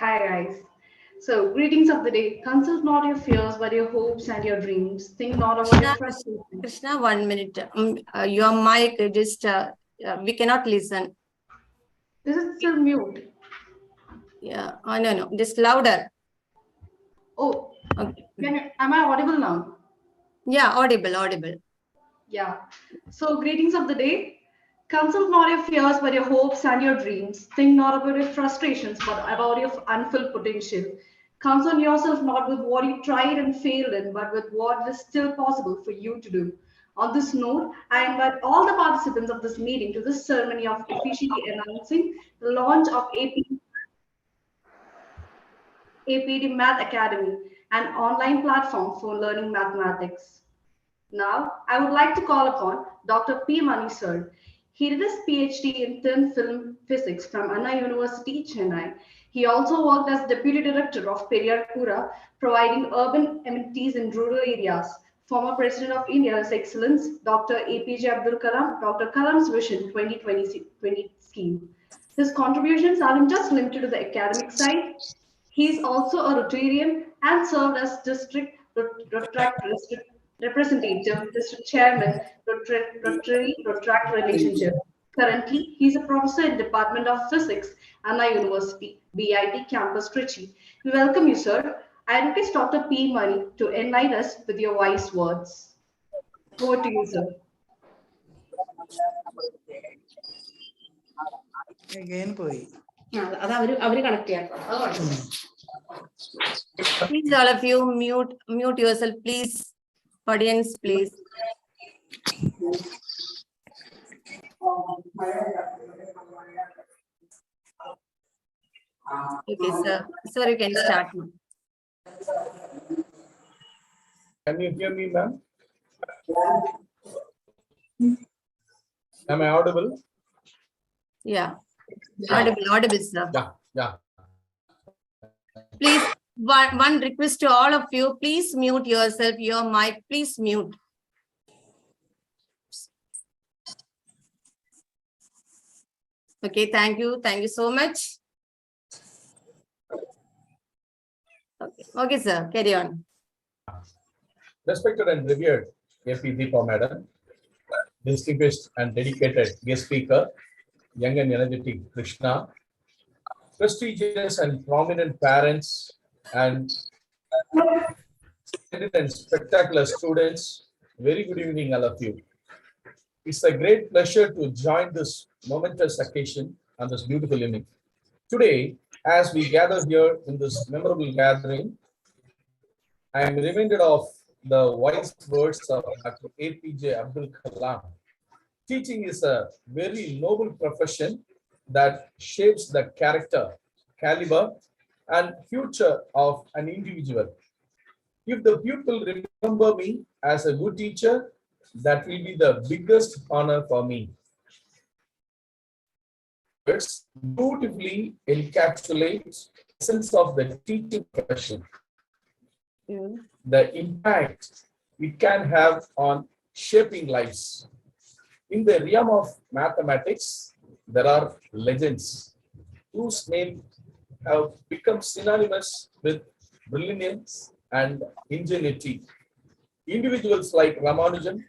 Hi guys. So greetings of the day. Consult not your fears, but your hopes and your dreams. Think not about your frustrations. Krishna, 1 minute. Your mic just we cannot listen. This is still mute. Yeah. Oh, no. Just louder. Oh, Okay. am I audible now? Yeah, audible. Yeah. So greetings of the day. Consult not your fears, but your hopes and your dreams. Think not about your frustrations, but about your unfilled potential. Concern yourself not with what you tried and failed in, but with what is still possible for you to do. On this note, I invite all the participants of this meeting to this ceremony of officially announcing the launch of APD Math Academy, an online platform for learning mathematics. Now, I would like to call upon Dr. P. Mani sir. He did his PhD in thin film physics from Anna University, Chennai. He also worked as Deputy Director of Periyar, providing urban amenities in rural areas. Former President of India, His Excellence Dr. APJ Abdul Kalam, Dr. Kalam's Vision 2020 scheme. His contributions aren't just limited to the academic side. He is also a Rotarian and served as District Representative, District Chairman, Rotaract Relationship. Currently, he is a professor in Department of Physics, Anna University, BIT Campus, Trichy. We welcome you, sir. I request Dr. P. Mani to enlighten us with your wise words. Over to you, sir. Again, boy. Please, all of you, mute yourself, please. Audience, please. Okay, sir. Sir, you can start now. Can you hear me, ma'am? Am I audible? Yeah. Audible, sir. Yeah. Please, one request to all of you, please mute yourself, your mic, please mute. Okay, thank you so much. Okay, sir, carry on. Respected and revered APD Madam, distinguished and dedicated guest speaker, young and energetic Krishna, prestigious and prominent parents, and spectacular students, very good evening, all of you. It's a great pleasure to join this momentous occasion on this beautiful evening. Today, as we gather here in this memorable gathering, I am reminded of the wise words of Dr. APJ Abdul Kalam. Teaching is a very noble profession that shapes the character, caliber, and future of an individual. If the pupil remember me as a good teacher, that will be the biggest honor for me. Words beautifully encapsulate the essence of the teaching profession. The impact it can have on shaping lives. In the realm of mathematics, there are legends whose names have become synonymous with brilliance and ingenuity. Individuals like Ramanujan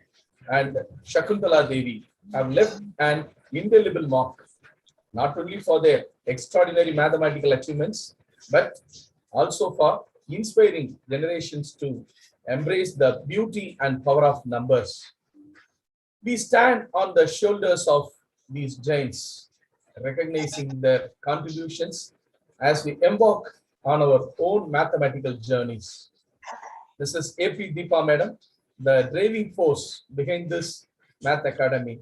and Shakuntala Devi have left an indelible mark, not only for their extraordinary mathematical achievements, but also for inspiring generations to embrace the beauty and power of numbers. We stand on the shoulders of these giants, recognizing their contributions as we embark on our own mathematical journeys. This is AP Deepa Madam, the driving force behind this Math Academy,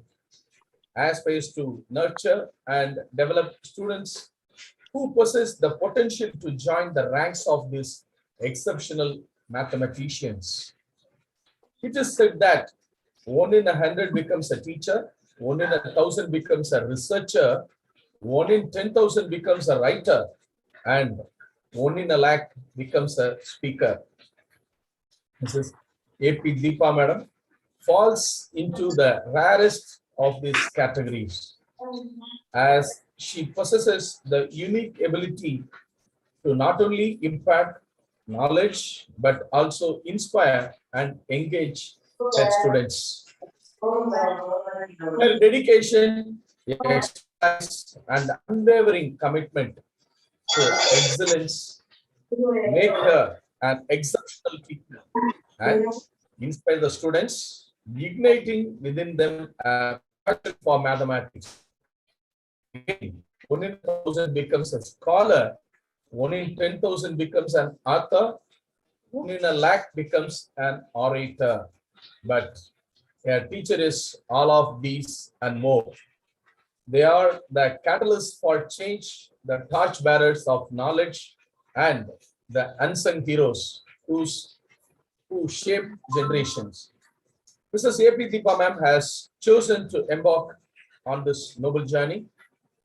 aspires to nurture and develop students who possess the potential to join the ranks of these exceptional mathematicians. It is said that 1 in 100 becomes a teacher, 1 in 1,000 becomes a researcher, 1 in 10,000 becomes a writer, and 1 in a lakh becomes a speaker. Mrs. AP Deepa Madam falls into the rarest of these categories, as she possesses the unique ability to not only impact knowledge but also inspire and engage their students. Her dedication, expertise, and unwavering commitment to excellence make her an exceptional teacher and inspire the students, igniting within them a passion for mathematics. Again, 1 in 1,000 becomes a scholar, 1 in 10,000 becomes an author, 1 in 1 lakh becomes an orator. But a teacher is all of these and more. They are the catalyst for change, the torchbearers of knowledge, and the unsung heroes who shape generations. Mrs. A.P. Ma'am has chosen to embark on this noble journey,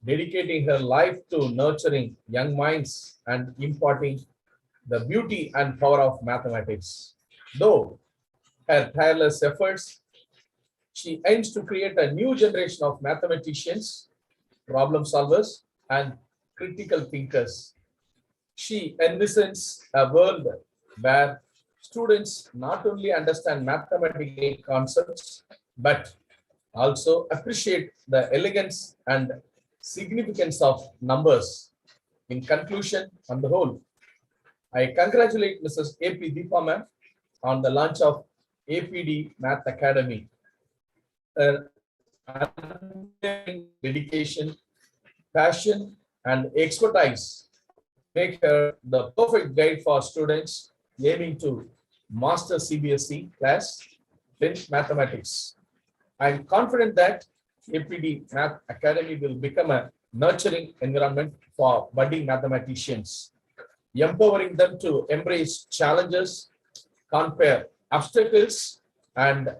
dedicating her life to nurturing young minds and imparting the beauty and power of mathematics. Though her tireless efforts, she aims to create a new generation of mathematicians, problem solvers, and critical thinkers. She envisions a world where students not only understand mathematical concepts, but also appreciate the elegance and significance of numbers. In conclusion, on the whole, I congratulate Mrs. A.P. Deepa ma'am on the launch of APD Math Academy. Her dedication, passion, and expertise make her the perfect guide for students aiming to master CBSE class 10th mathematics. I'm confident that APD Math Academy will become a nurturing environment for budding mathematicians, empowering them to embrace challenges, conquer obstacles, and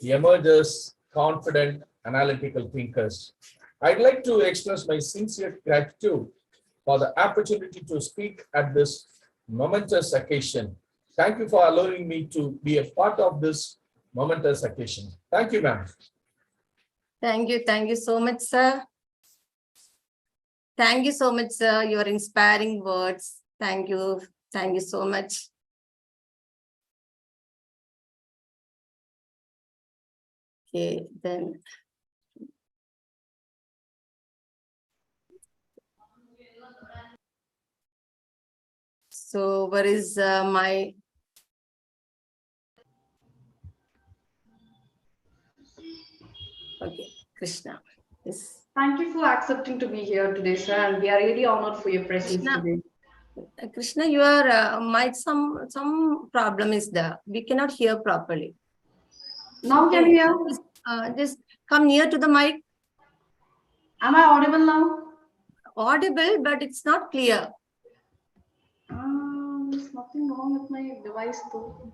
emerge as confident analytical thinkers. I'd like to express my sincere gratitude for the opportunity to speak at this momentous occasion. Thank you for allowing me to be a part of this momentous occasion. Thank you, ma'am. Thank you. Thank you so much, sir. Thank you so much, sir. Your inspiring words. Thank you. Thank you so much. Okay, then. So, where is my... Okay, Krishna. Yes. Thank you for accepting to be here today, sir, and we are really honored for your presence Krishna. today. Krishna, your might some problem is there. We cannot hear properly. Now can you hear? Just come near to the mic. Am I audible now? Audible, but it's not clear. There's nothing wrong with my device though.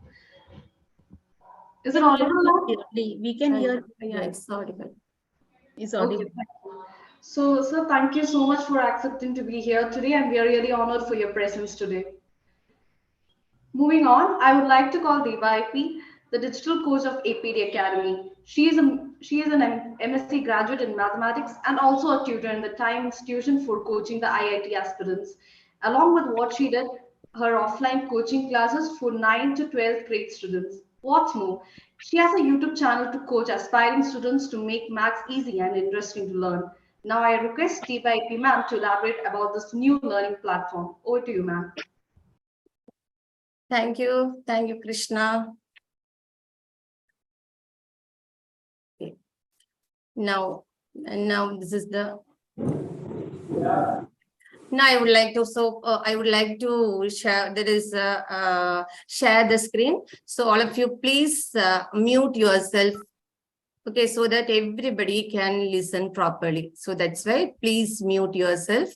Is it audible now? We can hear. Yeah, it's audible. It's audible. Okay. So, sir, thank you so much for accepting to be here today, and we are really honored for your presence today. Moving on, I would like to call Deva IP, the digital coach of APD Academy. She is an MSc graduate in mathematics and also a tutor in the Time Institution for coaching the IIT aspirants. Along with what she did, her offline coaching classes for 9 to 12th grade students. What's more, she has a YouTube channel to coach aspiring students to make maths easy and interesting to learn. Now I request Deva IP ma'am to elaborate about this new learning platform. Over to you, ma'am. Thank you. Thank you, Krishna. Okay. Now this is the... Now I would like to share, share the screen. So all of you, please mute yourself. Okay, so that everybody can listen properly. So that's why please mute yourself.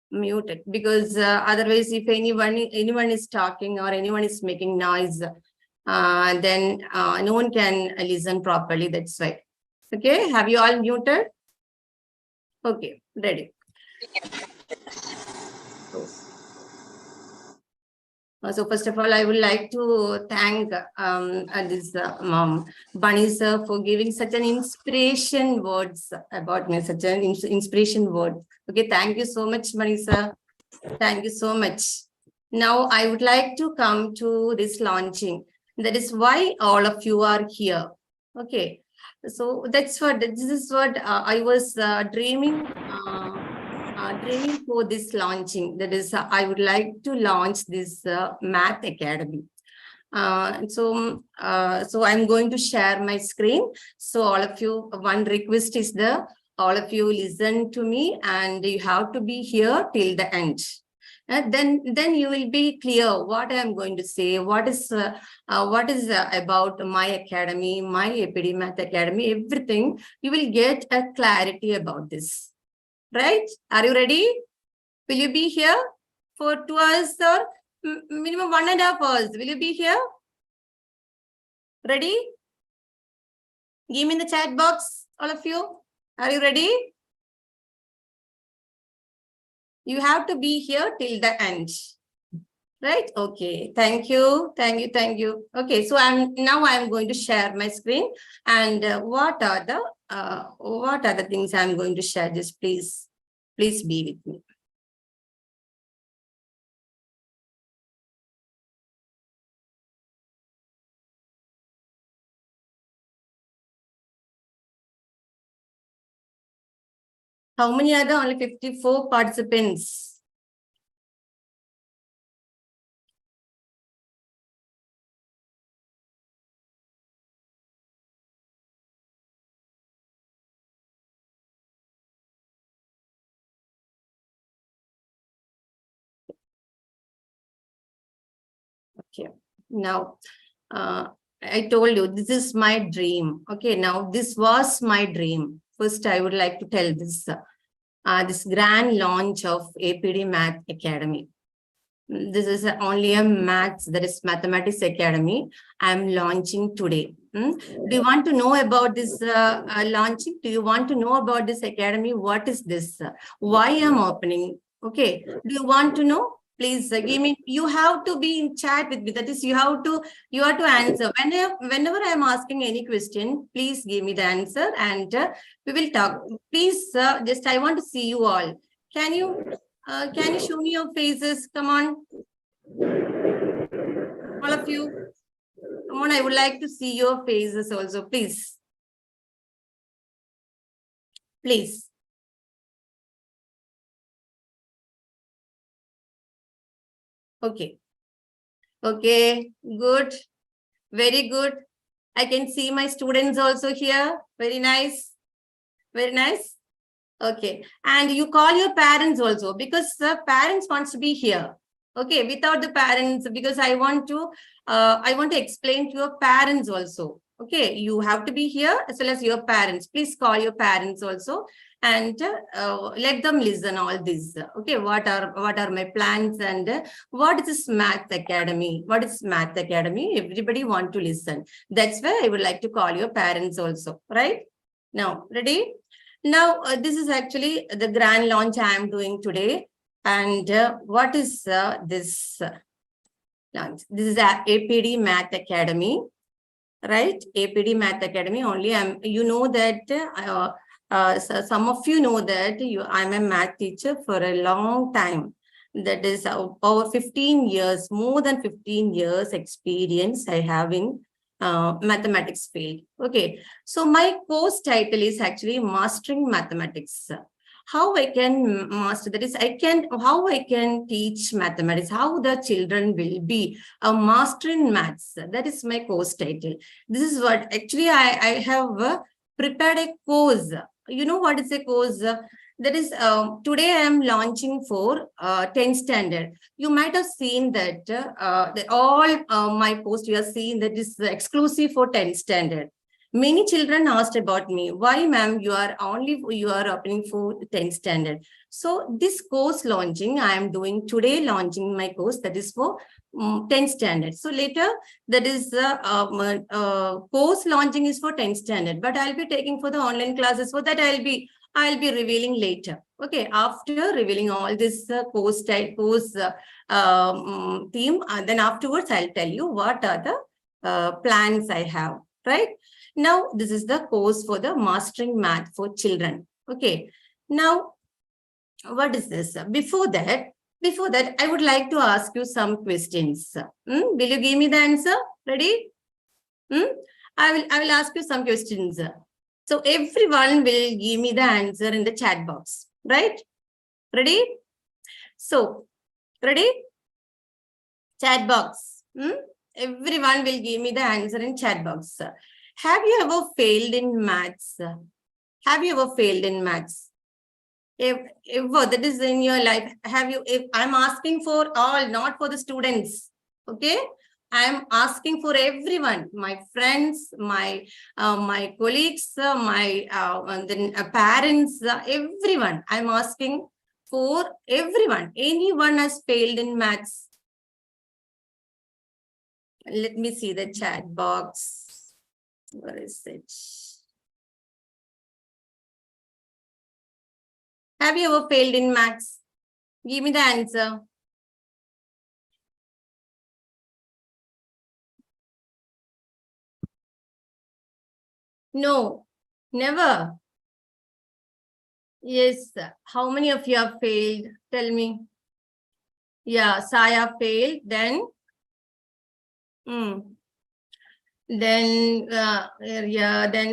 Mute it, because otherwise if anyone is talking or anyone is making noise, then no one can listen properly. That's why. Okay, have you all muted? Okay, ready. So first of all, I would like to thank this Bunny sir for giving such an inspiration words about me, such an inspiration word. Okay, thank you so much, Bunny sir. Thank you so much. Now I would like to come to this launching. That is why all of you are here. Okay, so this is what I was dreaming. Dreaming for this launching. That is, I would like to launch this Math Academy. So I'm going to share my screen. So all of you, one request is there. All of you listen to me, and you have to be here till the end. Then you will be clear what I am going to say. What is about my academy, my APD Math Academy, everything. You will get a clarity about this. Right? Are you ready? Will you be here for 2 hours or minimum 1.5 hours? Will you be here? Ready? Give me in the chat box, all of you. Are you ready? You have to be here till the end. Right? Okay. Thank you. Thank you. Thank you. Okay. So I'm going to share my screen, and what are the things I'm going to share? Just please be with me. How many are there? Only 54 participants. Okay. Now, I told you, this is my dream. Okay. Now, this was my dream. First, I would like to tell this. This grand launch of APD Math Academy. This is only a mathematics academy I'm launching today. Do you want to know about this launching? Do you want to know about this academy? What is this? Why I'm opening? Okay. Do you want to know? Please give me. You have to be in chat with me. That is, you have to answer. Whenever I'm asking any question, please give me the answer, and we will talk. Please, just I want to see you all. Can you show me your faces? Come on. All of you. Come on, I would like to see your faces also, please. Please. Okay. Okay, good. Very good. I can see my students also here. Very nice. Very nice. Okay. And you call your parents also, because the parents wants to be here. Okay. Without the parents, because I want to explain to your parents also. Okay. You have to be here as well as your parents. Please call your parents also, and let them listen all this. Okay. What are my plans, and what is this Math Academy? What is Math Academy? Everybody want to listen. That's why I would like to call your parents also. Right? Now, ready? Now, this is actually the grand launch I am doing today. And what is this launch? This is APD Math Academy, right? APD Math Academy only. You know that so some of you know that I'm a math teacher for a long time. That is over 15 years, more than 15 years experience I have in mathematics field. Okay, so my course title is actually Mastering Mathematics. How I can master, that is, how I can teach mathematics, how the children will be a master in maths. That is my course title. This is what actually I have prepared a course. You know what is a course? That is, today I am launching for 10th standard. You might have seen that all my posts you have seen that is exclusive for 10th standard. Many children asked about me, why ma'am, you are opening for 10th standard. So this course launching, I am doing today, launching my course that is for 10th standard. So later, that is course launching is for 10th standard, but I'll be taking for the online classes. For that, I'll be I'll be revealing later. Okay, after revealing all this course theme, then afterwards I'll tell you what are the plans I have, right? Now, this is the course for the Mastering Math for Children. Okay, now, what is this? Before that, I would like to ask you some questions. Will you give me the answer? Ready? I will ask you some questions. So everyone will give me the answer in the chat box, right? Ready? So, ready? Chat box. Everyone will give me the answer in chat box. Have you ever failed in maths? Have you ever failed in maths? If that is in your life, have you? If I'm asking for all, not for the students, okay? I'm asking for everyone, my friends, my colleagues, my parents, everyone. I'm asking for everyone. Anyone has failed in maths? Let me see the chat box. Where is it? Have you ever failed in maths? Give me the answer. No, never. Yes. How many of you have failed? Tell me. Yeah, Saya failed. Then, then Then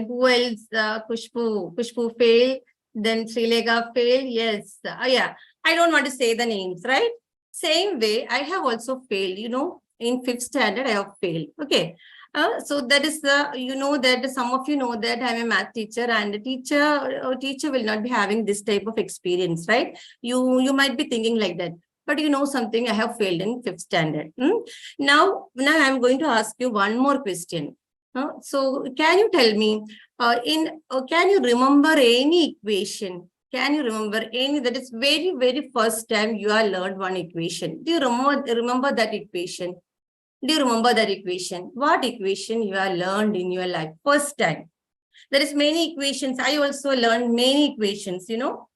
who else? Kushbu failed. Then Srilega failed. Yes. Yeah. I don't want to say the names, right? Same way, I have also failed. You know, in 5th standard, I have failed. Okay. So that is that some of you know that I'm a math teacher, and a teacher will not be having this type of experience, right? You might be thinking like that, but you know something, I have failed in 5th standard. Now I'm going to ask you one more question. So can you tell me, can you remember any equation? Can you remember any that is very, very first time you are learned one equation? Do you remember that equation? Do you remember that equation? What equation you are learned in your life first time? There is many equations. I also learned many equations, you know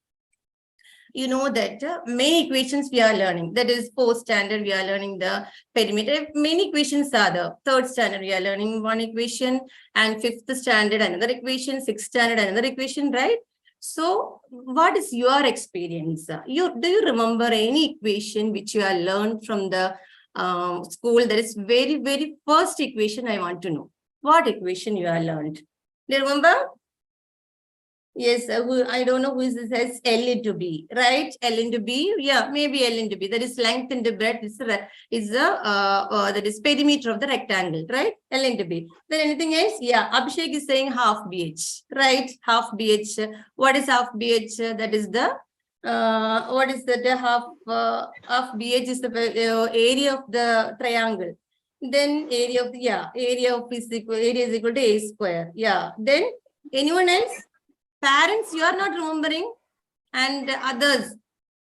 that many equations we are learning. That is 4th standard, we are learning the perimeter. Many equations are there. 3rd standard, we are learning one equation, and 5th standard, another equation, 6th standard, another equation, right? So what is your experience? Do you remember any equation which you are learned from the school? That is very, very first equation I want to know. What equation you are learned? Do you remember? Yes, I don't know who is this as L into B, right? L into B, yeah, maybe L into B. That is length into breadth that is perimeter of the rectangle, right? L into B. Then anything else? Yeah, Abhishek is saying half BH, right? Half BH. What is half BH? That is the what is that? Half BH is the area of the triangle. Then area of is equal to A square. Yeah. Then anyone else? Parents, you are not remembering, and others,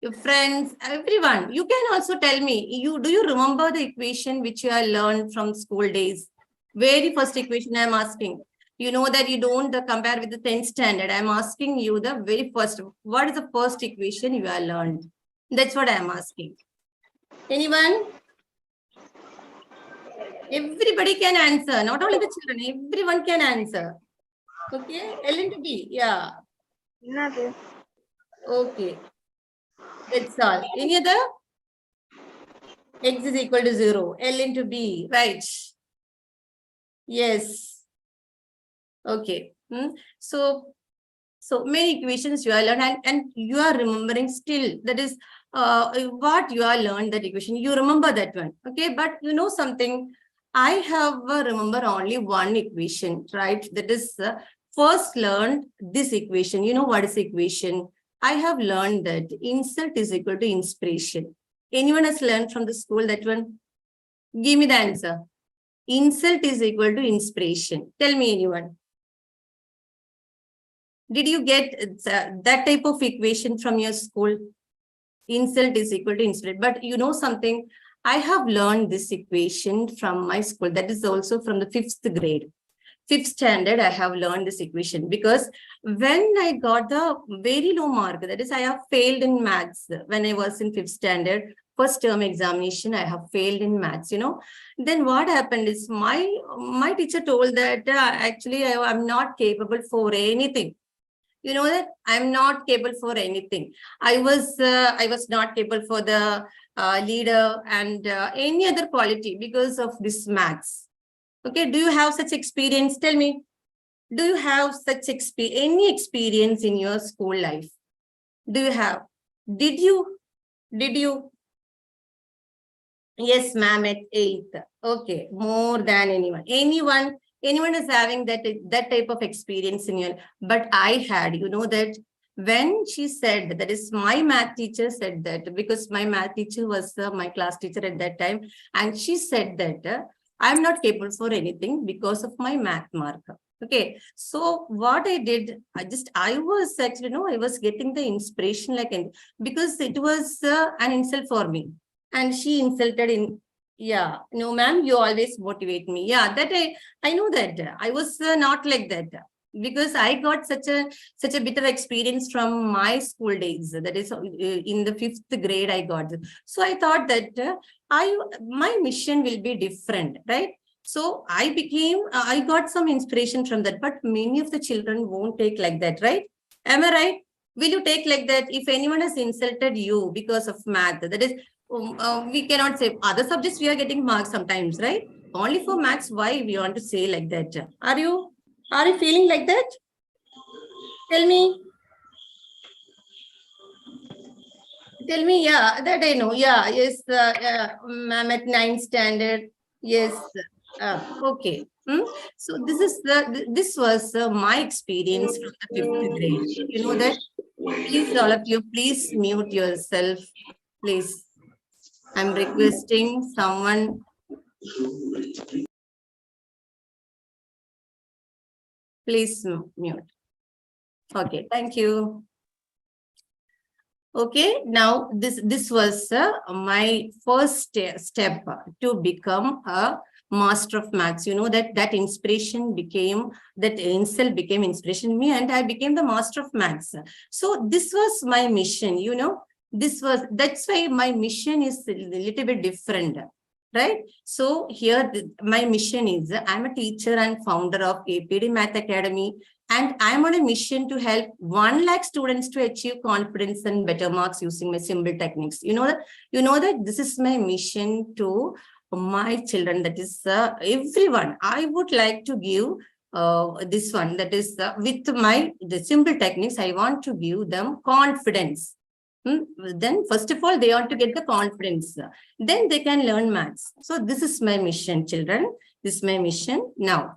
your friends, everyone. You can also tell me, do you remember the equation which you have learned from school days? Very first equation I am asking. You know that you don't compare with the 10th standard. I am asking you the very first. What is the first equation you have learned? That's what I am asking. Anyone? Everybody can answer. Not only the children, everyone can answer. Okay, L into B. Yeah. Nothing. Okay. That's all. Any other? X is equal to 0. L into B. Right. Yes. Okay. So many equations you are learned, and you are remembering still. That is what you are learned, that equation. You remember that one. Okay. But you know something, I have remember only one equation, right? That is first learned this equation. You know what is equation? I have learned that insult is equal to inspiration. Anyone has learned from the school that one? Give me the answer. Insult is equal to inspiration. Tell me, anyone. Did you get that type of equation from your school? Insult is equal to inspiration. But you know something? I have learned this equation from my school. That is also from the 5th grade. fifth standard, I have learned this equation, because when I got the very low mark, that is, I have failed in maths when I was in fifth standard, first term examination, I have failed in maths, then what happened is my teacher told that actually I'm not capable for anything. You know that I'm not capable for anything. I was not capable for the leader and any other quality because of this maths. Okay, do you have such experience? Tell me, do you have such any experience in your school life? Do you have? Did you? Did you? Yes, ma'am, at 8th. Okay, more than anyone. Anyone is having that type of experience in your, but I had, that when she said, that is my math teacher said that, because my math teacher was my class teacher at that time, and she said that I'm not capable for anything because of my math mark. Okay, so what I did, I was actually, I was getting the inspiration because it was an insult for me. And she insulted in, yeah, no, ma'am, you always motivate me. Yeah, that I know that I was not like that, because I got such a bitter experience from my school days. That is in the 5th grade, I got. So I thought that my mission will be different, right? So I got some inspiration from that, but many of the children won't take like that, right? Am I right? Will you take like that if anyone has insulted you because of math? That is, we cannot say other subjects we are getting marks sometimes, right? Only for maths, why we want to say like that? Are you feeling like that? Tell me. Tell me, yeah, that I know. Yeah, yes, ma'am, at 9th standard. Yes. Okay. So this was my experience from the 5th grade. You know that? Please, all of you, please mute yourself. Please. I'm requesting someone. Please mute. Okay, thank you. Okay, now this was my first step to become a master of maths. You know that inspiration became, that insult became inspiration in me, and I became the master of maths. So this was my mission, that's why my mission is a little bit different, right? So here my mission is, I'm a teacher and founder of APD Math Academy, and I'm on a mission to help 1 lakh students to achieve confidence and better marks using my simple techniques. You know that this is my mission to my children, that is everyone. I would like to give this one, that is with the simple techniques, I want to give them confidence. Then first of all, they want to get the confidence. Then they can learn maths. So this is my mission, children. This is my mission. Now,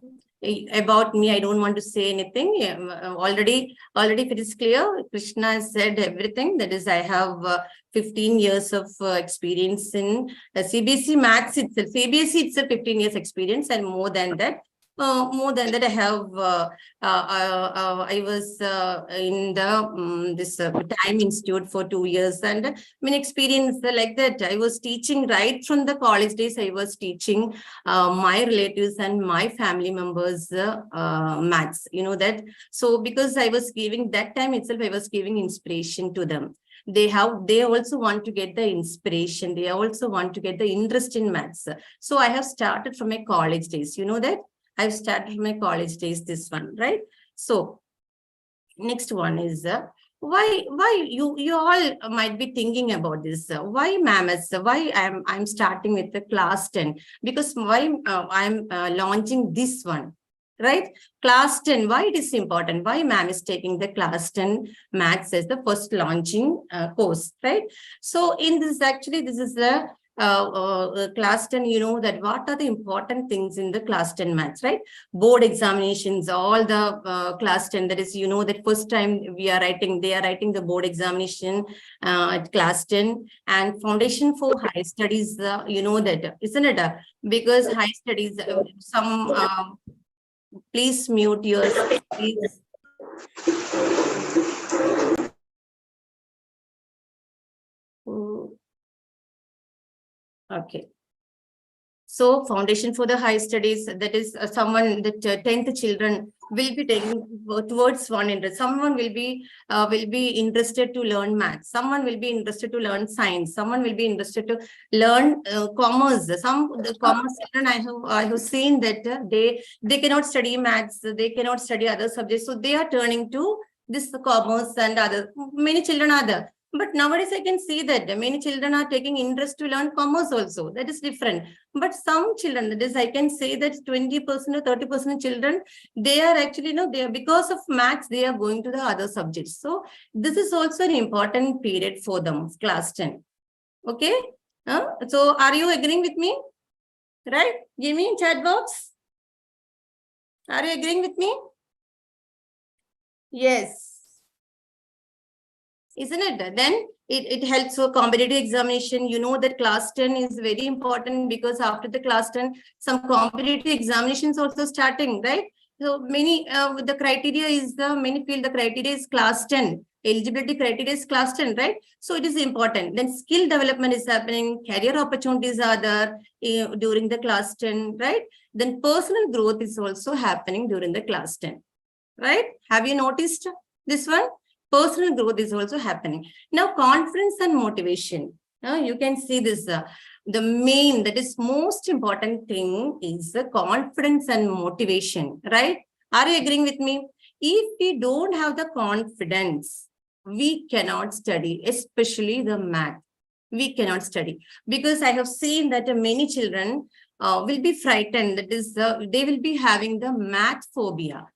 about me, I don't want to say anything. Already, if it is clear, Krishna has said everything. That is, I have 15 years of experience in CBSE Maths itself. CBSE itself 15 years experience, and more than that, I have. I was in the this Time Institute for 2 years, and experience like that. I was teaching right from the college days. I was teaching my relatives and my family members maths. You know that. So because I was giving that time itself, I was giving inspiration to them. They also want to get the inspiration. They also want to get the interest in maths. So I have started from my college days. You know that. I've started my college days, this one, right? So next one is why you all might be thinking about this. Why mammoths? Why I'm starting with the class 10? Because why I'm launching this one, right? Class 10, why it is important? Why ma'am is taking the class 10 maths as the first launching course, right? So in this, actually, this is the class 10, you know that what are the important things in the class 10 maths, right? Board examinations, all the class 10, that is, you know that first time they are writing the board examination at class 10, and foundation for high studies, you know that, isn't it? Because high studies, please mute yourself, please. Okay. So foundation for the high studies, that is someone that 10th children will be taking towards one interest. Someone will be interested to learn maths. Someone will be interested to learn science. Someone will be interested to learn commerce. The commerce children I have seen that they cannot study maths. They cannot study other subjects. So they are turning to this commerce and other. Many children are there. But nowadays I can see that many children are taking interest to learn commerce also. That is different. But some children, that is, I can say that 20% or 30% children, they are actually, they are, because of maths, they are going to the other subjects. So this is also an important period for them, class 10. Okay. So are you agreeing with me? Right? Give me in chat box. Are you agreeing with me? Yes. Isn't it? Then it helps for competitive examination. You know that class 10 is very important because after the class 10, some competitive examinations also starting, right? So many, the criteria is many feel the criteria is class 10. Eligibility criteria is class 10, right? So it is important. Then skill development is happening. Career opportunities are there during the class 10, right? Then personal growth is also happening during the class 10, right? Have you noticed this one? Personal growth is also happening. Now, confidence and motivation. You can see this. The main, that is most important thing is the confidence and motivation, right? Are you agreeing with me? If we don't have the confidence, we cannot study, especially the math. We cannot study because I have seen that many children will be frightened. That is, they will be having the math phobia.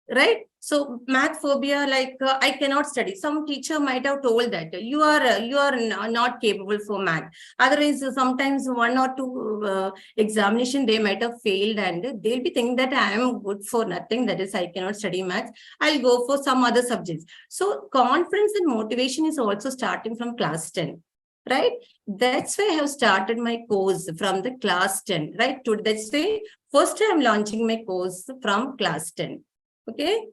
Right? So math phobia, like I cannot study. Some teacher might have told that you are not capable for math. Otherwise, sometimes one or two examination they might have failed, and they'll be thinking that I am good for nothing. That is, I cannot study math. I'll go for some other subjects. So confidence and motivation is also starting from class 10. Right? That's why I have started my course from the class 10. Right? That's why first I am launching my course from class 10. Okay.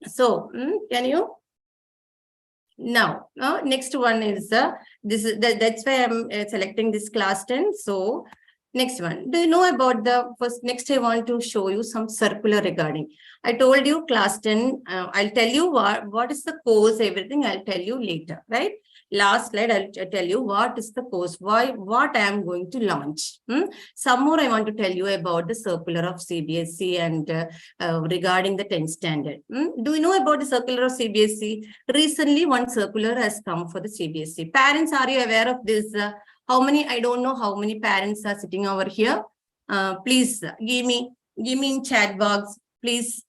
So can you now next one is that's why I'm selecting this class 10. So next one, do you know about the first? Next I want to show you some circular regarding. I told you class 10. I'll tell you what is the course, everything I'll tell you later, right? Last slide, I'll tell you what is the course, what I am going to launch. Some more I want to tell you about the circular of CBSE and regarding the 10th standard. Do you know about the circular of CBSE? Recently, one circular has come for the CBSE. Parents, are you aware of this? How many? I don't know how many parents are sitting over here. Please give me in chat box. Please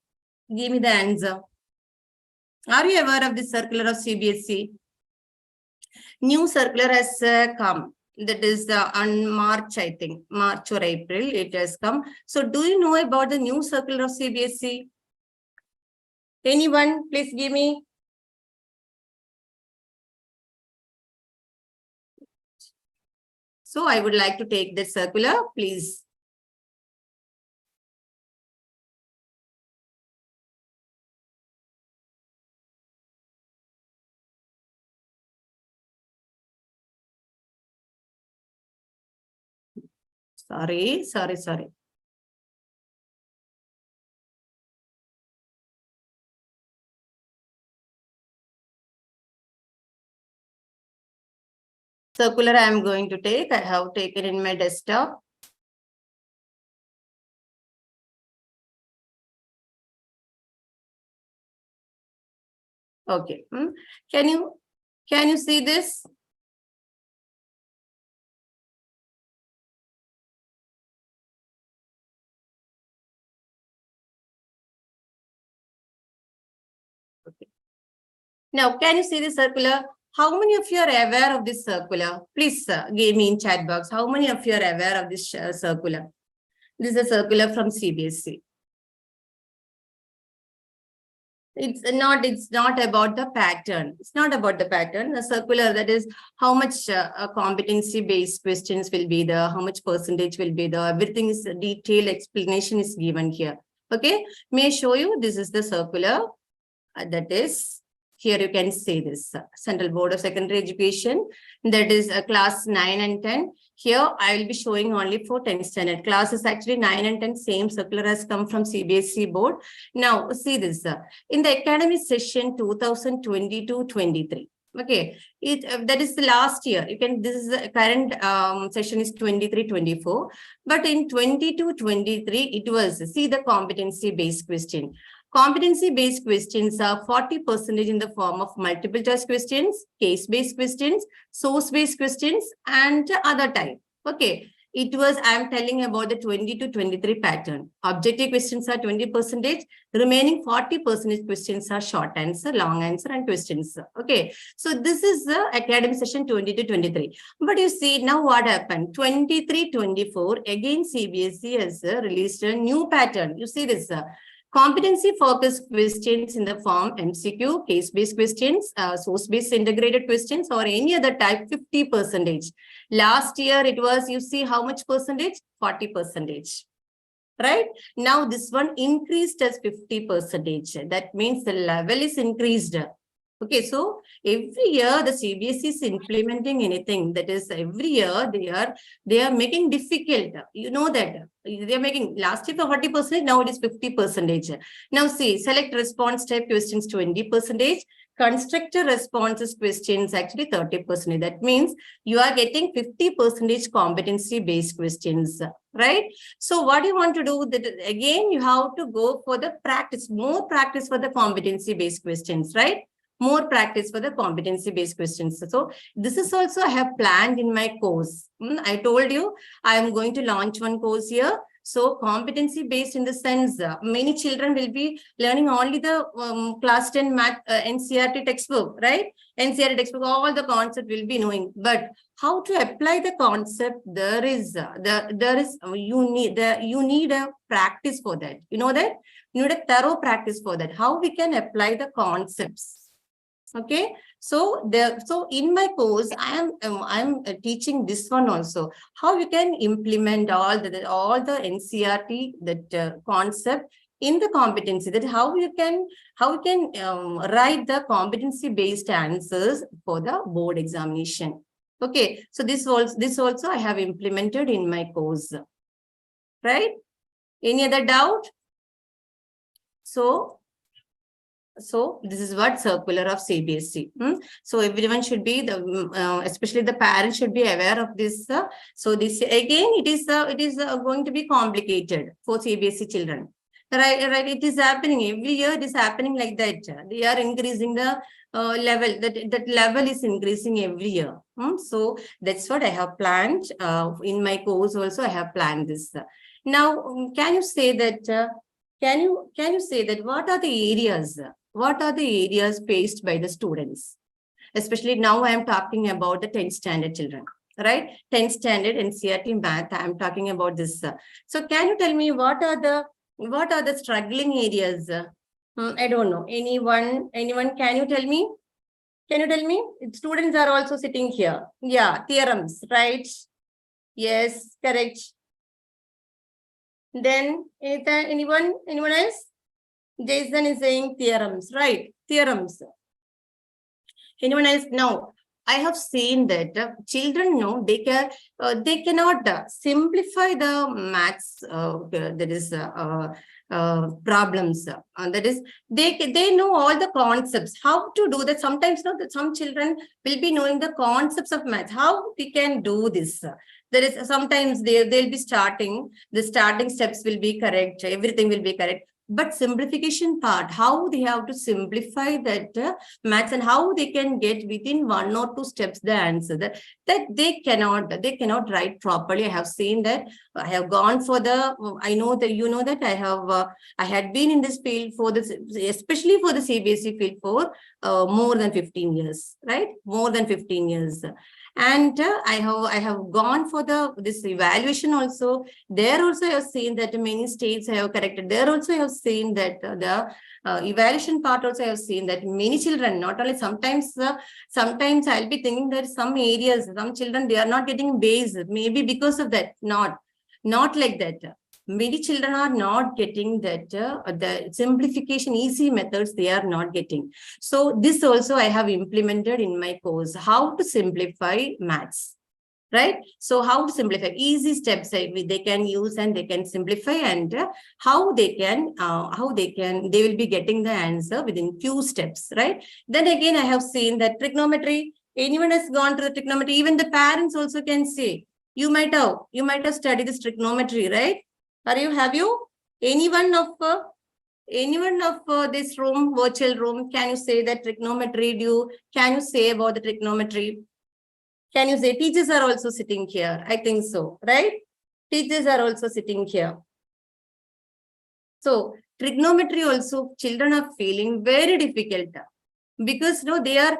give me the answer. Are you aware of the circular of CBSE? New circular has come. That is on March, I think, March or April, it has come. So do you know about the new circular of CBSE? Anyone, please give me. So I would like to take this circular, please. Sorry. Circular I am going to take. I have taken in my desktop. Okay. Can you see this? Okay. Now, can you see the circular? How many of you are aware of this circular? Please give me in chat box. How many of you are aware of this circular? This is a circular from CBSE. It's not about the pattern. It's not about the pattern. The circular, that is how much competency-based questions will be there, how much percentage will be there. Everything is detailed explanation is given here. Okay. May I show you? This is the circular. That is Here you can see this Central Board of Secondary Education, that is class 9 and 10. Here I will be showing only for 10th standard. Classes actually 9 and 10, same circular has come from CBSE board. Now see this in the academic session 2022-23. Okay, that is the last year. You can, this is the current session is 23-24, but in 22-23 it was, see the competency based question. Competency based questions are 40% in the form of multiple choice questions, case based questions, source based questions, and other type. Okay, it was, I am telling about the 20-23 pattern. Objective questions are 20%, remaining 40% questions are short answer, long answer, and questions. Okay, so this is the academic session 20-23. But you see now what happened? 23-24, again CBSE has released a new pattern. You see this. Competency focused questions in the form MCQ, case-based questions, source-based integrated questions, or any other type 50%. Last year it was, you see how much percentage? 40%. Right? Now this one increased as 50%. That means the level is increased. Okay, so every year the CBSE is implementing anything, that is every year they are making difficult. You know that they are making, last year for 40%, now it is 50%. Now see, select response type questions 20%, constructor responses questions actually 30%. That means you are getting 50% competency based questions, right? So what you want to do, that again you have to go for the practice, more practice for the competency based questions, right? More practice for the competency-based questions. So this is also I have planned in my course. I told you I am going to launch one course here. So competency-based in the sense, many children will be learning only the class 10 math NCERT textbook, right? NCERT textbook, all the concept will be knowing. But how to apply the concept? You need a practice for that. You know that you need a thorough practice for that. How we can apply the concepts? Okay, so in my course I'm teaching this one also, how you can implement all the NCERT that concept in the competency, that how you can write the competency based answers for the board examination. Okay, so this also I have implemented in my course, right? Any other doubt? So this is what circular of CBSE. So everyone should be, especially the parents should be aware of this. So this again, it is going to be complicated for CBSE children. Right. It is happening every year. It is happening like that. They are increasing the level. That level is increasing every year. So that's what I have planned in my course. Also, I have planned this. Now, can you say that? Can you say that what are the areas? What are the areas faced by the students? Especially now I am talking about the 10th standard children, right? 10th standard NCERT math, I am talking about this. So can you tell me what are the struggling areas? I don't know. Anyone, can you tell me? Can you tell me? Students are also sitting here. Yeah, theorems, right? Yes, correct. Then anyone else? Jason is saying theorems, right? Theorems. Anyone else? No. I have seen that children know they cannot simplify the maths problems. That is, they know all the concepts. How to do that? Sometimes some children will be knowing the concepts of math. How we can do this? There is sometimes they'll be starting. The starting steps will be correct. Everything will be correct. But simplification part, how they have to simplify that maths and how they can get within 1 or 2 steps the answer that they cannot write properly. I have seen that. I have gone for the, I know that you know that I had been in this field for this, especially for the CBSE field for more than 15 years, right? More than 15 years. And I have gone for this evaluation also. There also I have seen that many states I have corrected. There also I have seen that the evaluation part also I have seen that many children, not only sometimes I'll be thinking that some areas, some children, they are not getting base. Maybe because of that, not like that. Many children are not getting that, the simplification, easy methods, they are not getting. So this also I have implemented in my course, how to simplify maths. Right? So how to simplify, easy steps they can use and they can simplify, and how they will be getting the answer within few steps, right? Then again, I have seen that trigonometry, anyone has gone to the trigonometry, even the parents also can say, you might have studied this trigonometry, right? Have you, anyone of this room, virtual room, can you say that trigonometry, can you say about the trigonometry? Can you say teachers are also sitting here? I think so, right? Teachers are also sitting here. So trigonometry also, children are feeling very difficult because no, they are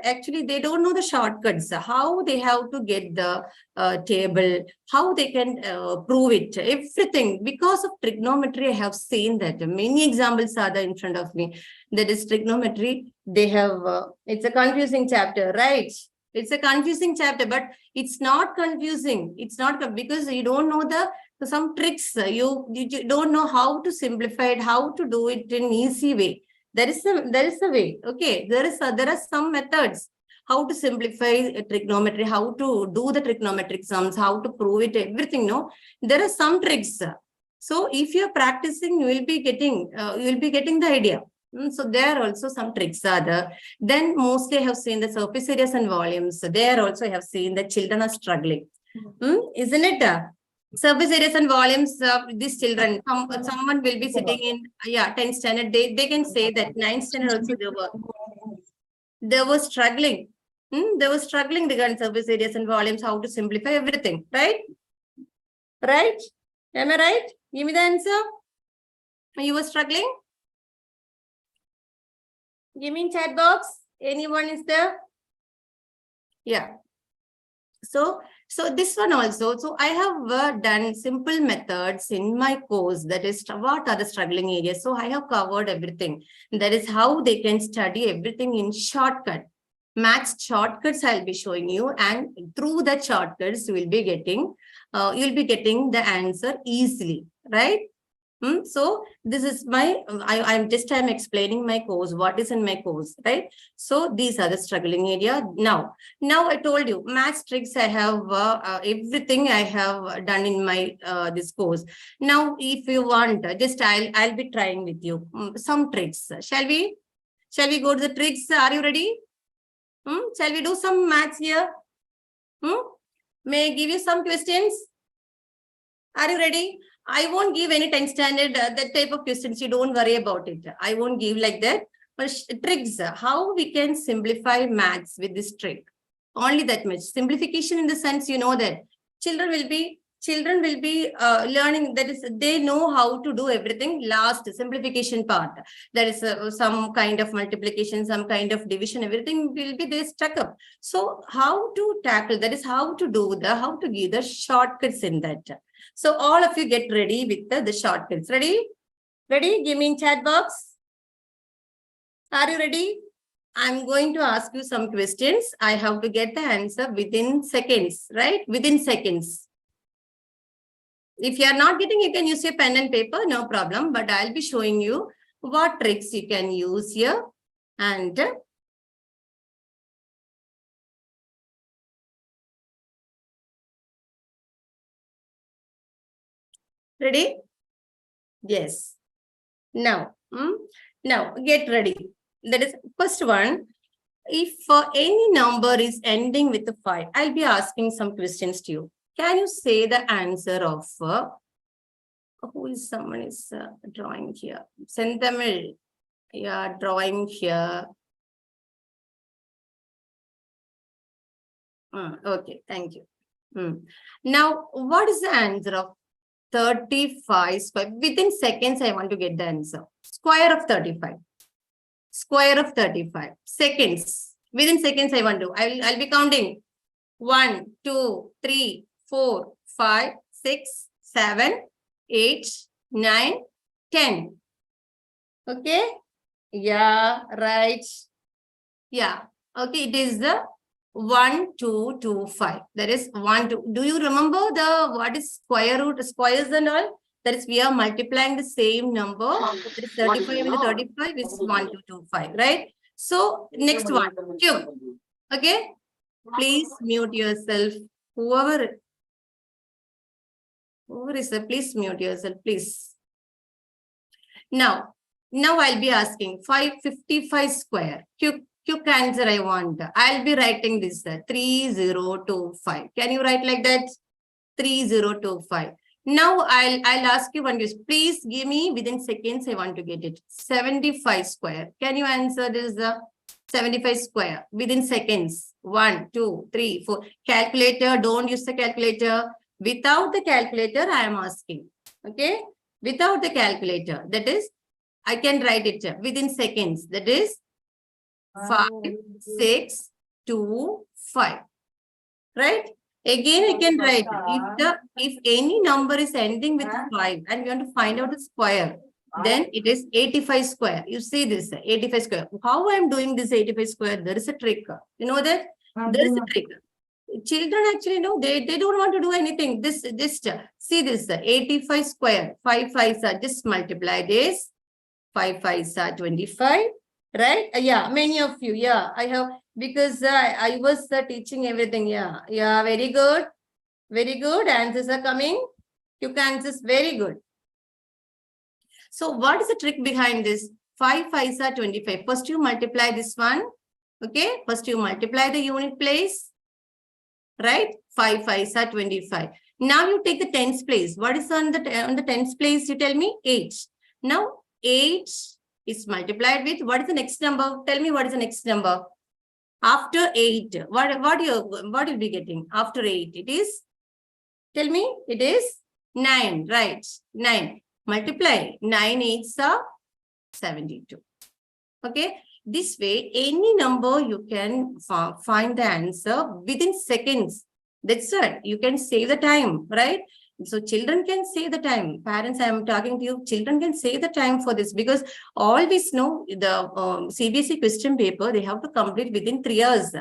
actually, they don't know the shortcuts, how they have to get the table, how they can prove it, everything. Because of trigonometry, I have seen that many examples are there in front of me. That is trigonometry. They have, it's a confusing chapter, right? It's a confusing chapter, but it's not confusing. It's not because you don't know some tricks. You don't know how to simplify it, how to do it in easy way. There is a way. Okay, there are some methods how to simplify trigonometry, how to do the trigonometric sums, how to prove it, everything. No, there are some tricks. So if you are practicing, you will be getting the idea. So there are also some tricks are there. Then mostly I have seen the surface areas and volumes. There also I have seen that children are struggling. Isn't it? Surface areas and volumes of these children. Someone will be sitting in 10th standard. They can say that 9th standard also they were struggling. They were struggling regarding surface areas and volumes, how to simplify everything. Right? Right? Am I right? Give me the answer. You were struggling? Give me in chat box. Anyone is there? Yeah. So this one also. So I have done simple methods in my course. That is, what are the struggling areas? So I have covered everything. That is how they can study everything in shortcut. Maths shortcuts I'll be showing you, and through the shortcuts you will be getting the answer easily, right? So this is my, I'm explaining my course, what is in my course, right? So these are the struggling area. Now I told you, maths tricks, I have everything I have done in my this course. Now, if you want, just I'll be trying with you some tricks. Shall we go to the tricks? Are you ready? Shall we do some maths here? May I give you some questions? Are you ready? I won't give any 10th standard, that type of questions. You don't worry about it. I won't give like that. But tricks, how we can simplify maths with this trick. Only that much. Simplification in the sense, you know that children will be learning, that is, they know how to do everything. Last simplification part, there is some kind of multiplication, some kind of division, everything will be they stuck up. So how to tackle, that is how to give the shortcuts in that. So all of you get ready with the shortcuts. Ready? Give me in chat box. Are you ready? I'm going to ask you some questions. I have to get the answer within seconds, right? Within seconds. If you are not getting, you can use your pen and paper, no problem. But I'll be showing you what tricks you can use here. And ready? Yes. Now get ready. That is first one. If any number is ending with a 5, I'll be asking some questions to you. Can you say the answer of someone is drawing here? Sentamil, yeah, drawing here. Okay, thank you. Now, what is the answer of 35 square? Within seconds, I want to get the answer. Square of 35. Square of 35. Seconds. Within seconds, I want to. I'll be counting. 1, 2, 3, 4, 5, 6, 7, 8, 9, 10. Okay? Yeah, right. Yeah. Okay, it is the 1, 2, 2, 5. That is 1, 2. Do you remember what is square root, squares and all? That is, we are multiplying the same number. That is 35 into 35 is 1225, right? So next one, Q. Okay, please mute yourself. Whoever is there, please mute yourself, please. Now I'll be asking 555 square. Quick answer I want. I'll be writing this 3025. Can you write like that? 3025. Now I'll ask you one question. Please give me within seconds. I want to get it. 75 square. Can you answer this? 75 square within seconds. 1, 2, 3, 4. Calculator. Don't use the calculator. Without the calculator, I am asking. Okay. Without the calculator, that is, I can write it within seconds. That is 5, 6, 2, 5. Right? Again, I can write if any number is ending with 5 and we want to find out the square, then it is 85 square. You see this 85 square. How I am doing this 85 square? There is a trick. You know that? There is a trick. Children actually know they don't want to do anything. This just see this 85 square. 5 5s are just multiply this. 5 5s are 25. Right? Yeah, many of you. Yeah, I have, because I was teaching everything. Yeah, very good. Very good. Answers are coming. Quick answers, very good. So what is the trick behind this? 5 5s are 25. First you multiply this one. Okay. First you multiply the unit place. Right? 5 5s are 25. Now you take the tens place. What is on the tens place? You tell me 8. Now 8 is multiplied with, what is the next number? Tell me what is the next number. After 8, what you'll be getting after 8? It is, tell me, it is 9, right? 9. Multiply 9 8s are 72. Okay. This way, any number you can find the answer within seconds. That's it. You can save the time, right? So children can save the time. Parents, I am talking to you. Children can save the time for this, because always know the CBSE question paper, they have to complete within 3 years.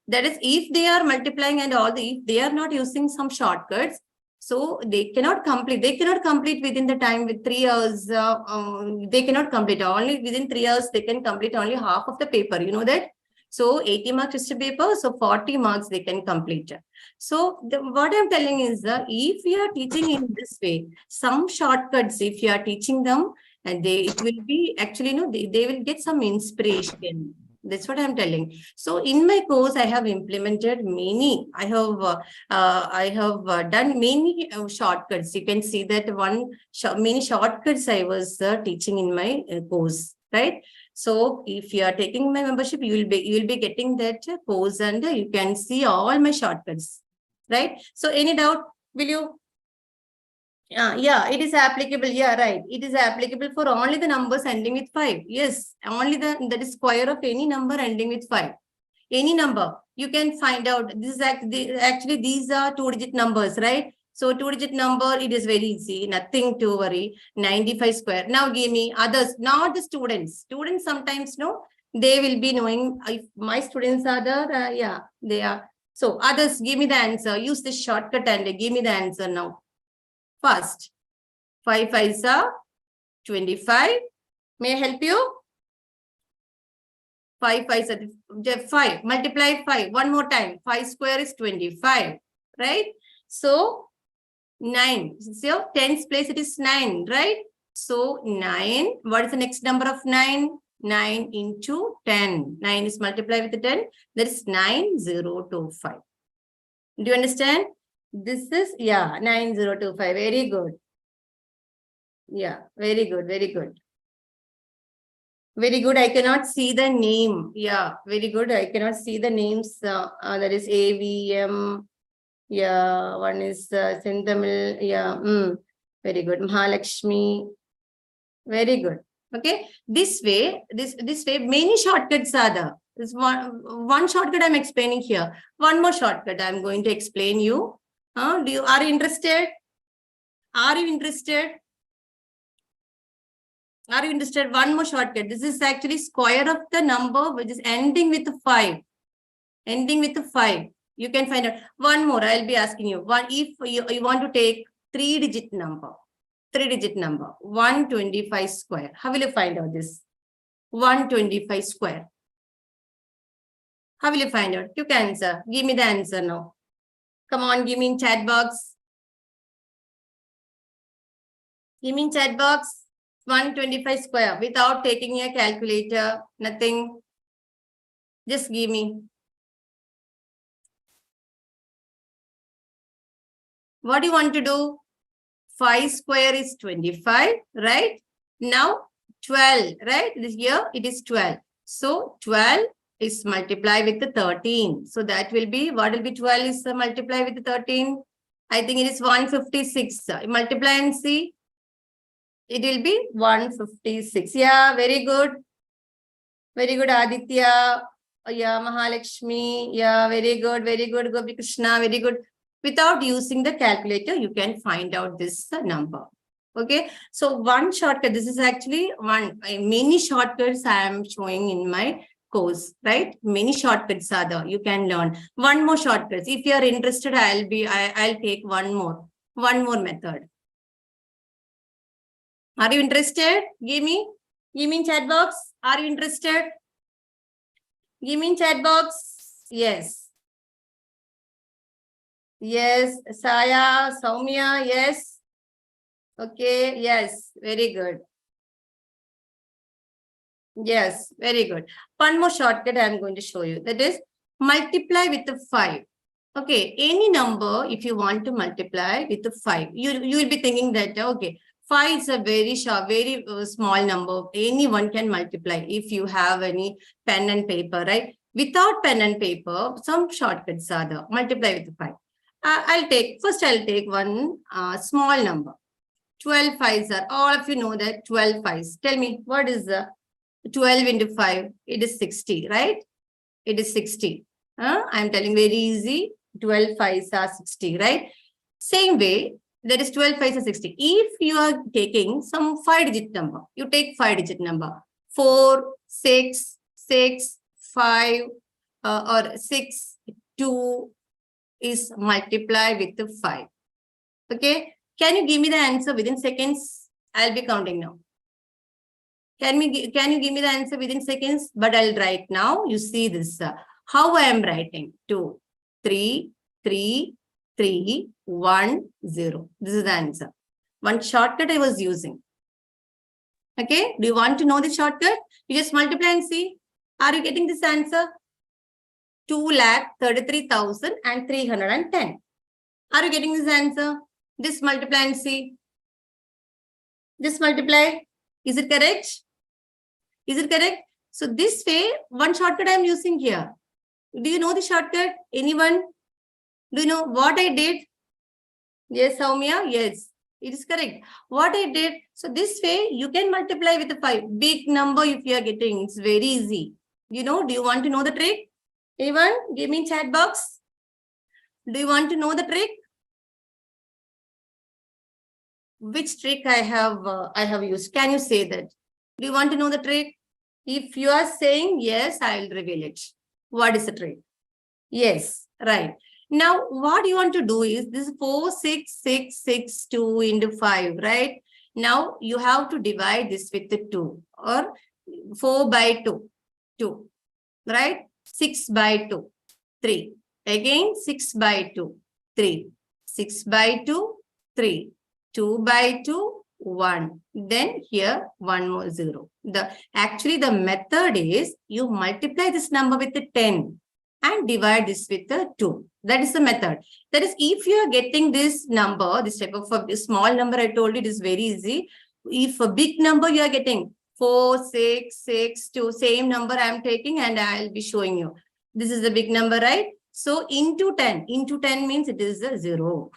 That is, if they are multiplying and all, if they are not using some shortcuts, so they cannot complete. They cannot complete within the time with 3 years. They cannot complete. Only within 3 years, they can complete only half of the paper. You know that? So 80 mark question paper, so 40 marks they can complete. So what I'm telling is if we are teaching in this way, some shortcuts, if you are teaching them, and it will be actually, they will get some inspiration. That's what I'm telling. So in my course, I have implemented many. I have done many shortcuts. You can see that many shortcuts I was teaching in my course, right? So if you are taking my membership, you will be getting that course, and you can see all my shortcuts, right? So any doubt? Will you? Yeah, it is applicable. Yeah, right. It is applicable for only the numbers ending with 5. Yes, only that is square of any number ending with 5. Any number you can find out. This is actually these are 2-digit numbers, right? So 2-digit number, it is very easy. Nothing to worry. 95 square. Now give me others, not the students. Students sometimes know. They will be knowing if my students are there. Yeah, they are. So others, give me the answer. Use this shortcut and give me the answer now. First, 5 5s are 25. May I help you? 5 5s are 5. Multiply 5. One more time. 5 square is 25. Right? So 9. So 10's place it is 9. Right? So 9. What is the next number of 9? 9 into 10. 9 is multiplied with 10. That is 9025. Do you understand? This is, 9025. Very good. Yeah, very good. Very good. Very good. I cannot see the name. Yeah, very good. I cannot see the names. That is AVM. Yeah, one is Senthamil. Yeah, very good. Mahalakshmi. Very good. Okay. This way, many shortcuts are there. This one shortcut I'm explaining here. One more shortcut I'm going to explain you. Are you interested? Are you interested? Are you interested? One more shortcut. This is actually square of the number which is ending with 5. Ending with 5. You can find out. One more. I'll be asking you. If you want to take 3-digit number. three-digit number, 125 square. How will you find out this? 125 square. How will you find out? You can answer. Give me the answer now. Come on, give me in chat box. Give me in chat box. 125 square without taking a calculator. Nothing. Just give me. What do you want to do? 5 square is 25, right? Now 12, right? This here it is 12. So 12 is multiplied with the 13. So that will be, what will be 12 is multiply with the 13? I think it is 156. Multiply and see. It will be 156. Yeah, very good. Very good, Aditya. Yeah, Mahalakshmi. Yeah, very good. Very good, Gopi Krishna. Very good. Without using the calculator, you can find out this number. Okay. So one shortcut. This is actually many shortcuts I am showing in my course, right? Many shortcuts are there. You can learn. One more shortcut. If you are interested, I'll take one more method. Are you interested? Give me in chat box. Are you interested? Give me in chat box. Yes. Yes. Saya, Soumya, yes. Okay. Yes. Very good. Yes. Very good. One more shortcut I am going to show you. That is multiply with the 5. Okay. Any number, if you want to multiply with the 5, you will be thinking that, okay, 5 is a very short, very small number. Anyone can multiply if you have any pen and paper, right? Without pen and paper, some shortcuts are there. Multiply with the 5. I'll take one small number. 12 5s are, all of you know that 12 5s. Tell me, what is the 12 into 5? It is 60, right? It is 60. I'm telling very easy. 12 5s are 60, right? Same way, that is 12 5s are 60. If you are taking some 5-digit number, you take 5-digit number. 4, 6, 6, 5, or 6, 2 is multiplied with the 5. Okay. Can you give me the answer within seconds? I'll be counting now. Can you give me the answer within seconds? But I'll write now. You see this. How I am writing? 2, 3, 3, 3, 1, 0. This is the answer. One shortcut I was using. Okay. Do you want to know the shortcut? You just multiply and see. Are you getting this answer? 2,33,310. Are you getting this answer? Just multiply and see. Just multiply. Is it correct? Is it correct? So this way, one shortcut I am using here. Do you know the shortcut? Anyone? Do you know what I did? Yes, Soumya? Yes, it is correct. What I did, so this way you can multiply with the 5. Big number if you are getting, it's very easy. You know, do you want to know the trick? Anyone? Give me in chat box. Do you want to know the trick? Which trick I have used? Can you say that? Do you want to know the trick? If you are saying yes, I will reveal it. What is the trick? Yes, right. Now, what you want to do is this 4, 6, 6, 6, 2 into 5, right? Now, you have to divide this with the 2 or 4 by 2, 2, right? 6 by 2, 3. Again, 6 by 2, 3. 6 by 2, 3. 2 by 2, 1. Then here, one more 0. Actually, the method is you multiply this number with the 10 and divide this with the 2. That is the method. That is, if you are getting this number, this type of a small number, I told you it is very easy. If a big number you are getting, 4, 6, 6, 2, same number I am taking and I will be showing you. This is the big number, right? So, into 10. Into 10 means it is a 0.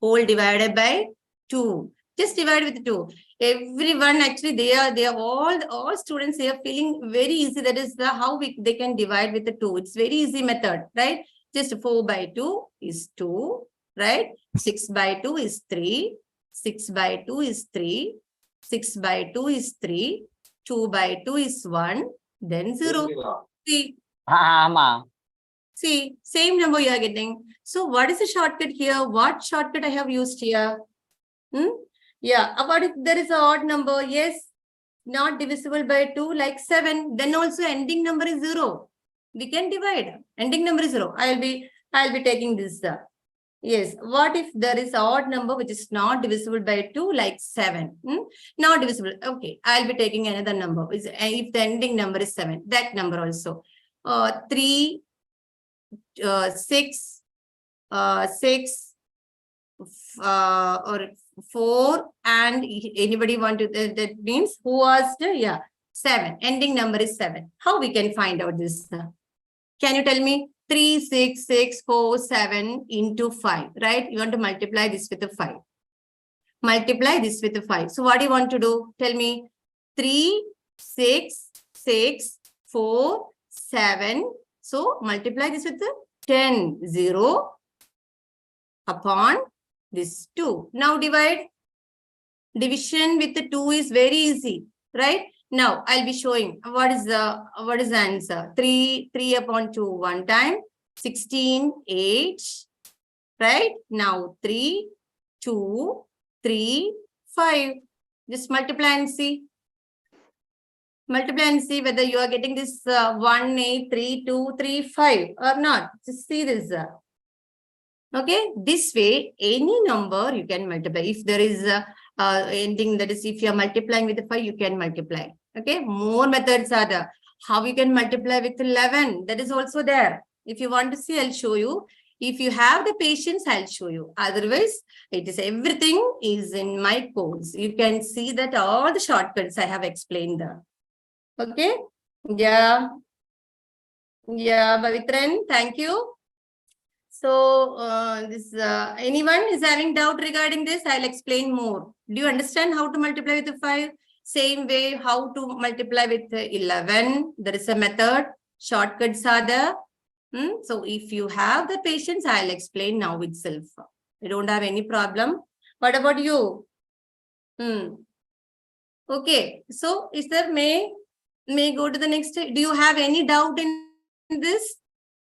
Whole divided by 2. Just divide with 2. Everyone actually they are all students, they are feeling very easy. That is how they can divide with the 2. It's very easy method, right? Just 4 by 2 is 2, right? 6 by 2 is 3. 6 by 2 is 3. 6 by 2 is 3. 2 by 2 is 1. Then 0. See. See, same number you are getting. So what is the shortcut here? What shortcut I have used here? Yeah, about if there is an odd number, yes, not divisible by 2, like 7, then also ending number is 0. We can divide. Ending number is 0. I'll be taking this. Yes, what if there is an odd number which is not divisible by 2, like 7? Not divisible. Okay, I'll be taking another number. If the ending number is 7, that number also. 3, 6, 6, or 4, and anybody want to, that means who was the, yeah, 7. Ending number is 7. How we can find out this? Can you tell me? 3, 6, 6, 4, 7 into 5, right? You want to multiply this with a 5. Multiply this with a 5. So what do you want to do? Tell me. 3, 6, 6, 4, 7. So multiply this with a 10. 0 upon this 2. Now divide. Division with the 2 is very easy, right? Now I'll be showing what is the answer. 3 upon 2 one time, 16, 8, right? Now 3, 2, 3, 5. Just multiply and see. Multiply and see whether you are getting this 1, 8, 3, 2, 3, 5 or not. Just see this. Okay, this way, any number you can multiply. If there is ending, that is, if you are multiplying with 5, you can multiply. Okay, more methods are there. How you can multiply with 11, that is also there. If you want to see, I'll show you. If you have the patience, I'll show you. Otherwise, it is everything is in my course. You can see that all the shortcuts I have explained there. Okay, yeah, Pavitran, thank you. So, anyone is having doubt regarding this? I'll explain more. Do you understand how to multiply with 5? Same way, how to multiply with 11. There is a method. Shortcuts are there. So, if you have the patience, I'll explain now itself. I don't have any problem. What about you? Okay. So, is there may go to the next. Do you have any doubt in this?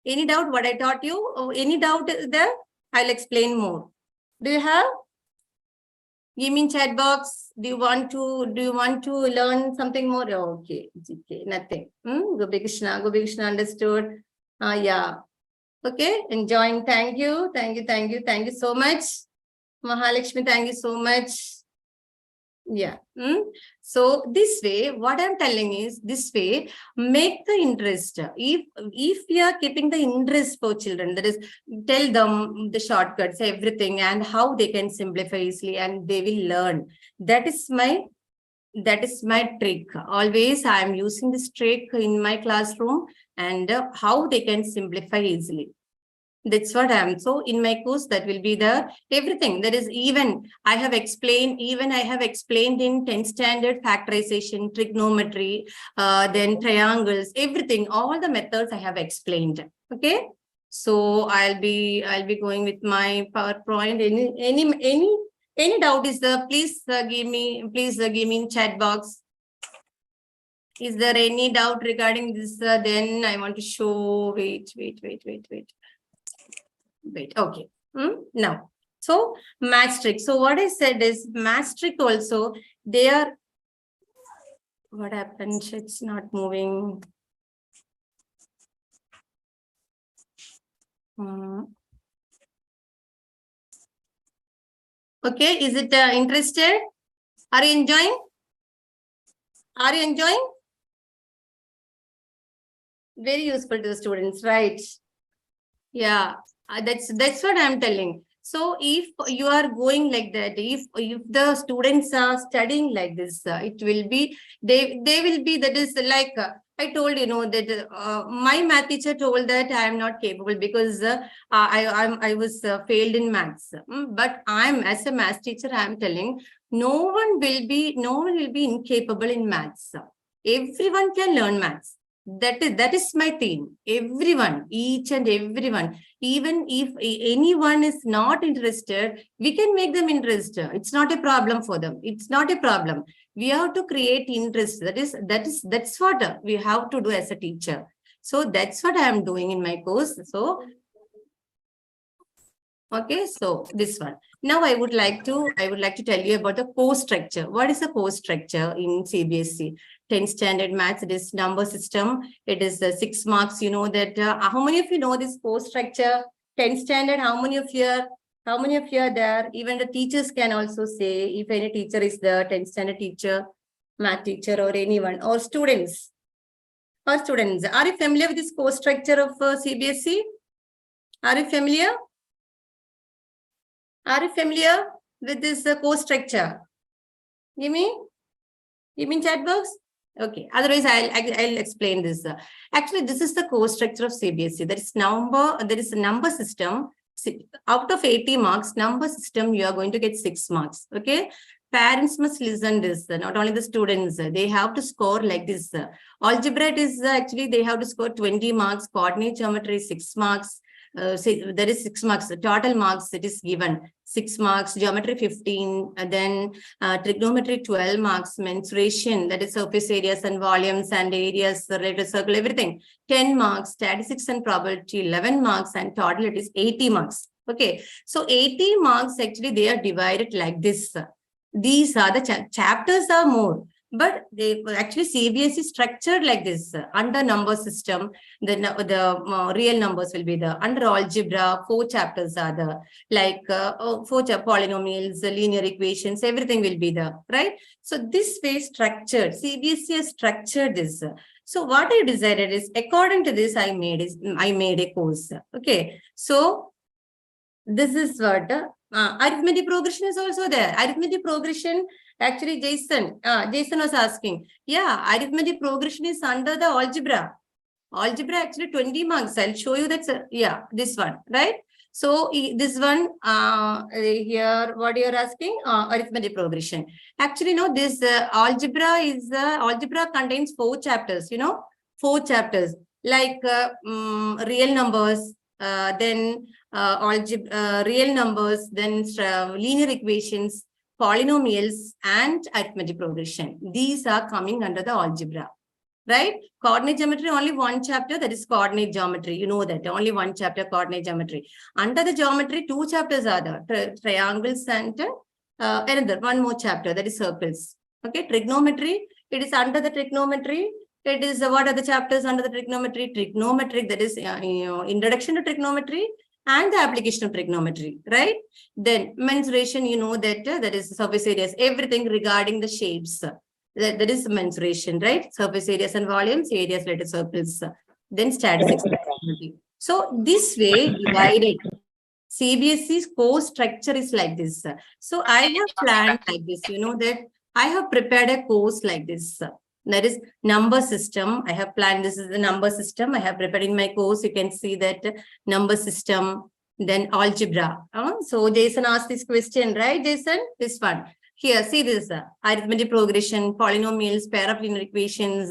Any doubt what I taught you? Any doubt there? I'll explain more. Do you have? Give me in chat box. Do you want to learn something more? Okay, nothing. Gopi Krishna understood. Yeah. Okay, enjoying. Thank you so much. Mahalakshmi, thank you so much. Yeah. So this way, what I'm telling is this way, make the interest. If we are keeping the interest for children, that is, tell them the shortcuts, everything, and how they can simplify easily, and they will learn. That is my trick. Always I am using this trick in my classroom, and how they can simplify easily. That's what I am. So in my course, that will be the everything. That is, even I have explained in 10th standard factorization, trigonometry, then triangles, everything, all the methods I have explained. Okay. So I'll be going with my PowerPoint. Any doubt is there? Please give me in chat box. Is there any doubt regarding this? Then I want to show. Wait. Okay. Now, so match trick. So what I said is match trick also, they are, what happened? It's not moving. Okay, is it interested? Are you enjoying? Very useful to the students, right? Yeah, that's what I'm telling. So if you are going like that, if the students are studying like this, it will be, they will be, that is like, I told that my math teacher told that I am not capable because I was failed in maths. But I'm, as a math teacher, I'm telling, no one will be incapable in maths. Everyone can learn maths. That is my theme. Everyone, each and everyone, even if anyone is not interested, we can make them interested. It's not a problem for them. It's not a problem. We have to create interest. That's what we have to do as a teacher. So that's what I am doing in my course. So Okay, so this one. Now I would like to tell you about the course structure. What is the course structure in CBSE? 10th standard maths, it is number system. It is 6 marks. You know that how many of you know this course structure? 10th standard, how many of you are there? Even the teachers can also say, if any teacher is there, 10th standard teacher, math teacher, or anyone, or students. Are you familiar with this course structure of CBSE? Are you familiar? Are you familiar with this course structure? Give me chat box. Okay. Otherwise, I'll explain this. Actually, this is the course structure of CBSE. There is a number system. Out of 80 marks, number system, you are going to get 6 marks. Okay. Parents must listen this. Not only the students, they have to score like this. Algebra is actually they have to score 20 marks. Coordinate geometry 6 marks. There is 6 marks. The total marks it is given 6 marks. Geometry 15. Then trigonometry 12 marks. Mensuration, that is surface areas and volumes and areas related circle, everything 10 marks. Statistics and probability 11 marks, and total it is 80 marks. Okay, so 80 marks actually they are divided like this. These are the chapters are more, but they actually CBSE structured like this. Under number system, the real numbers will be there. Under algebra, 4 chapters are there, like 4 polynomials, linear equations, everything will be there, right? So this way structured, CBSE has structured this. So what I decided is, according to this, I made a course. Okay, so this is what arithmetic progression is also there. Arithmetic progression, actually, Jason was asking. Yeah, arithmetic progression is under the algebra. Algebra actually 20 marks. I'll show you that. Yeah, this one, right? So this one here, what you're asking, arithmetic progression. Actually, no, this algebra contains 4 chapters. 4 chapters like real numbers, then algebra, real numbers, then linear equations, polynomials, and arithmetic progression. These are coming under the algebra, right? Coordinate geometry, only 1 chapter, that is coordinate geometry. You know that, only 1 chapter, coordinate geometry. Under the geometry, 2 chapters are there, triangles and another 1 more chapter, that is circles. Okay, trigonometry, it is under the trigonometry. It is what are the chapters under the trigonometry? Trigonometric, that is introduction to trigonometry and the application of trigonometry, right? Then mensuration, you know that that is surface areas, everything regarding the shapes. That is mensuration, right? Surface areas and volumes, areas related circles. Then statistics. So this way divided. CBSE's course structure is like this. So I have planned like this. You know that I have prepared a course like this. That is number system. I have planned, this is the number system. I have prepared in my course. You can see that number system, then algebra. So Jason asked this question, right, Jason? This one. Here, see this, arithmetic progression, polynomials, pair of linear equations,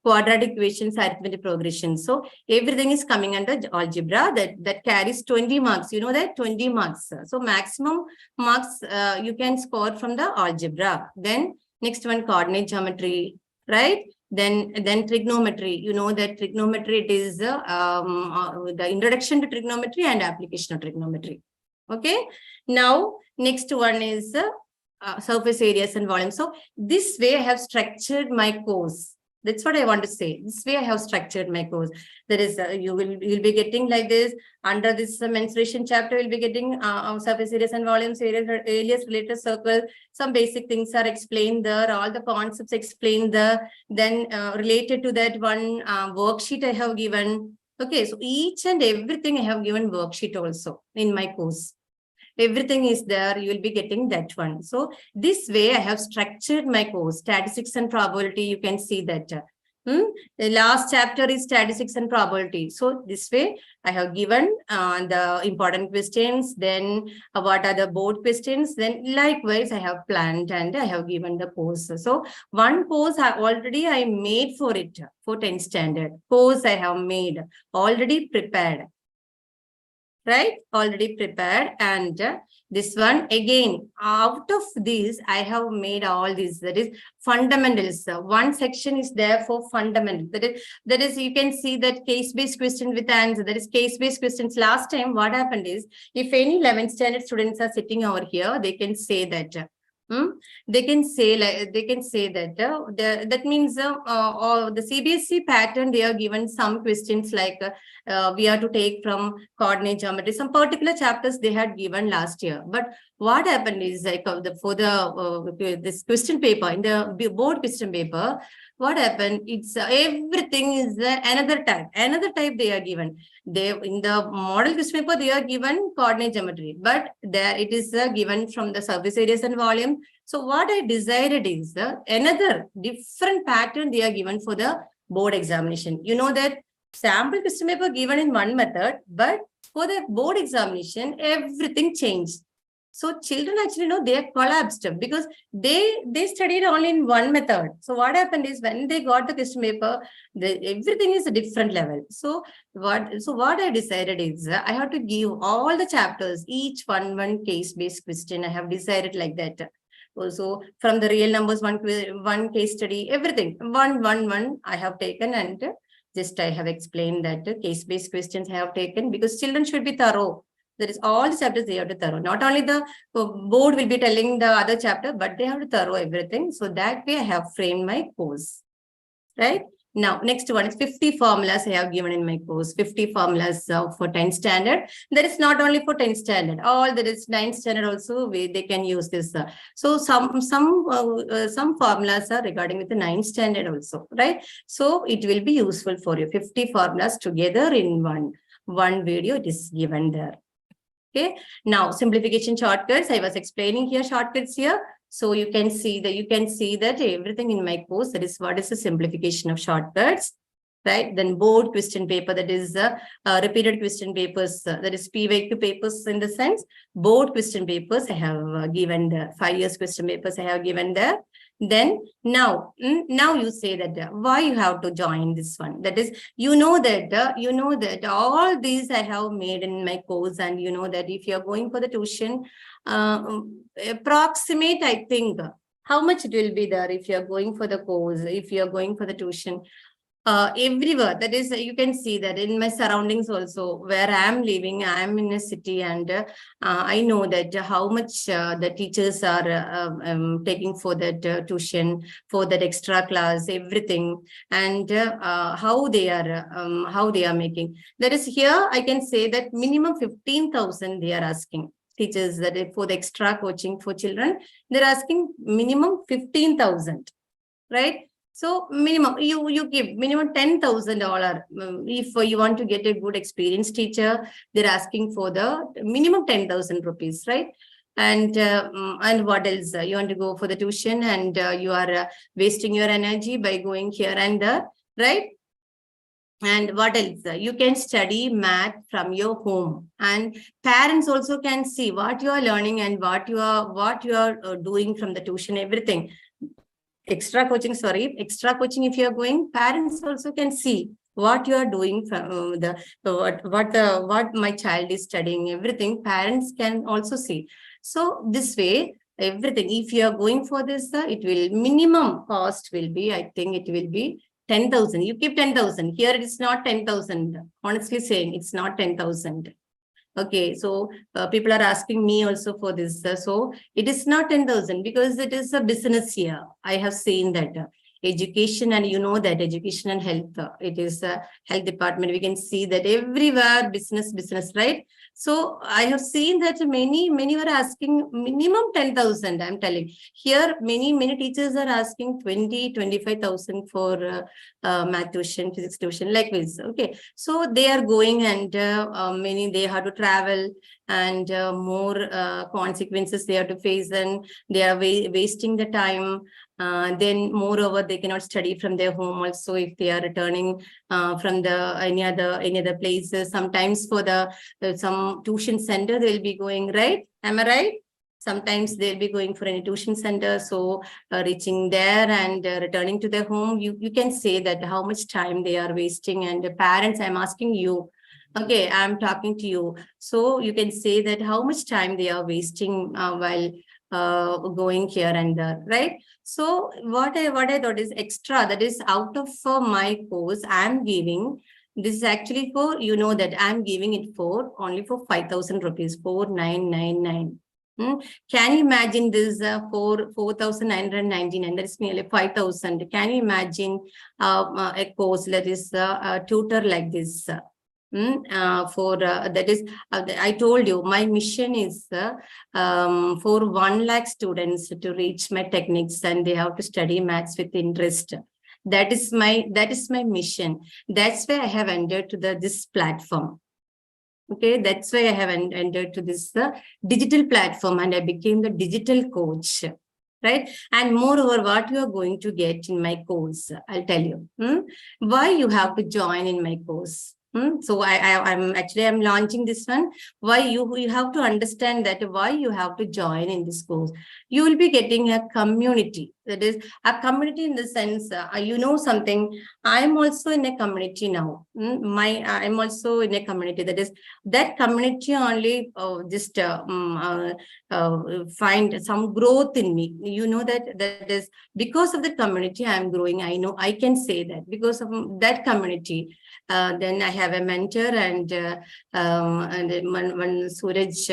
quadratic equations, arithmetic progression. So everything is coming under algebra that carries 20 marks. You know that, 20 marks. So maximum marks you can score from the algebra. Then next one, coordinate geometry, right? Then trigonometry. You know that trigonometry, it is the introduction to trigonometry and application of trigonometry. Okay. Now, next one is surface areas and volume. So this way I have structured my course. That's what I want to say. This way I have structured my course. That is, you'll be getting like this. Under this mensuration chapter, you'll be getting surface areas and volumes, areas related circle. Some basic things are explained there. All the concepts explained there. Then related to that one worksheet I have given. Okay, so each and everything I have given worksheet also in my course. Everything is there, you will be getting that one. So this way I have structured my course. Statistics and probability, you can see that. The last chapter is statistics and probability. So this way I have given the important questions, then what are the board questions, then likewise I have planned and I have given the course. So one course I made for it, for 10th standard. Course I have made, already prepared. right? Already prepared. And this one again, out of these, I have made all these. That is fundamentals. One section is there for fundamentals. That is you can see that case-based question with answer. That is case-based questions. Last time, what happened is, if any 11th standard students are sitting over here, they can say that. They can say that that means or the CBSE pattern, they are given some questions like we are to take from coordinate geometry, some particular chapters they had given last year. But what happened is like for the this question paper, in the board question paper, what happened? It's everything is another type they are given. They in the model question paper they are given coordinate geometry, but there it is given from the surface areas and volume. So what I decided is another different pattern they are given for the board examination. You know that sample question paper given in one method, but for the board examination everything changed. So children actually know they are collapsed because they studied only in one method. So what happened is when they got the question paper, everything is a different level. So what I decided is I have to give all the chapters, each one case-based question. I have decided like that. Also from the real numbers, one case study, everything, one I have taken, and just I have explained that case-based questions I have taken because children should be thorough. That is all the chapters they have to thorough. Not only the board will be telling the other chapter, but they have to thorough everything. So that way I have framed my course, right? Now, next one is 50 formulas I have given in my course, 50 formulas for 10th standard. That is not only for 10th standard, all that is 9th standard also, they can use this. So some formulas are regarding with the 9th standard also, right? So it will be useful for you. 50 formulas together in one video, it is given there. Okay, now simplification shortcuts. I was explaining here shortcuts here. So you can see that everything in my course, that is what is the simplification of shortcuts, right? Then board question paper, that is repeated question papers, that is PYQ papers in the sense. Board question papers I have given the 5 years question papers I have given there. Then now you say that why you have to join this one. That is, you know that all these I have made in my course, and you know that if you are going for the tuition, approximate, I think, how much it will be there if you are going for the course, if you are going for the tuition. Everywhere, that is, you can see that in my surroundings also, where I am living, I am in a city, and I know that how much the teachers are taking for that tuition, for that extra class, everything, and how they are making. That is, here I can say that minimum 15,000 they are asking. Teachers that for the extra coaching for children, they're asking minimum 15,000, right? So minimum, you give minimum $10,000. If you want to get a good experienced teacher, they're asking for the minimum 10,000 rupees, right? And what else? You want to go for the tuition, and you are wasting your energy by going here and there, right? And what else? You can study math from your home, and parents also can see what you are learning and what you are doing from the tuition, everything. Extra coaching, if you are going, parents also can see what you are doing from what my child is studying, everything parents can also see. So this way, everything, if you are going for this, it will minimum cost will be, I think it will be 10,000. You keep 10,000. Here it is not 10,000. Honestly saying, it's not 10,000. Okay, so people are asking me also for this. So it is not 10,000 because it is a business here. I have seen that education, and you know that education and health, it is a health department. We can see that everywhere business, right? So I have seen that many were asking minimum 10,000. I'm telling here, many teachers are asking 25,000 for math tuition, physics tuition, like this. Okay, so they are going, and many they have to travel, and more consequences they have to face, and they are wasting the time. Then moreover, they cannot study from their home also if they are returning from the any other places. Sometimes for the some tuition center they'll be going, right? Am I right? Sometimes they'll be going for any tuition center, so reaching there and returning to their home, you can say that how much time they are wasting. And parents, I'm asking you, Okay, I'm talking to you. So you can say that how much time they are wasting while going here and there, right? So what I thought is extra, that is out of my course, I'm giving. This is actually for, you know, that I'm giving it for only for 5,000 rupees, 4,999. Can you imagine this for 4,999? That is nearly 5,000. Can you imagine a course that is a tutor like this? That is, I told you, my mission is for 1 lakh students to reach my techniques, and they have to study maths with interest. That is my mission. That's why I have entered to this platform. Okay, that's why I have entered to this digital platform, and I became the digital coach. Right. And moreover, what you are going to get in my course, I'll tell you. Why you have to join in my course. So I'm launching this one. Why you have to understand that why you have to join in this course. You will be getting a community. That is a community in the sense, you know something. I'm also in a community now. I'm also in a community. That is that community only find some growth in me. You know that is because of the community I'm growing. I know I can say that because of that community. Then I have a mentor and one Suraj.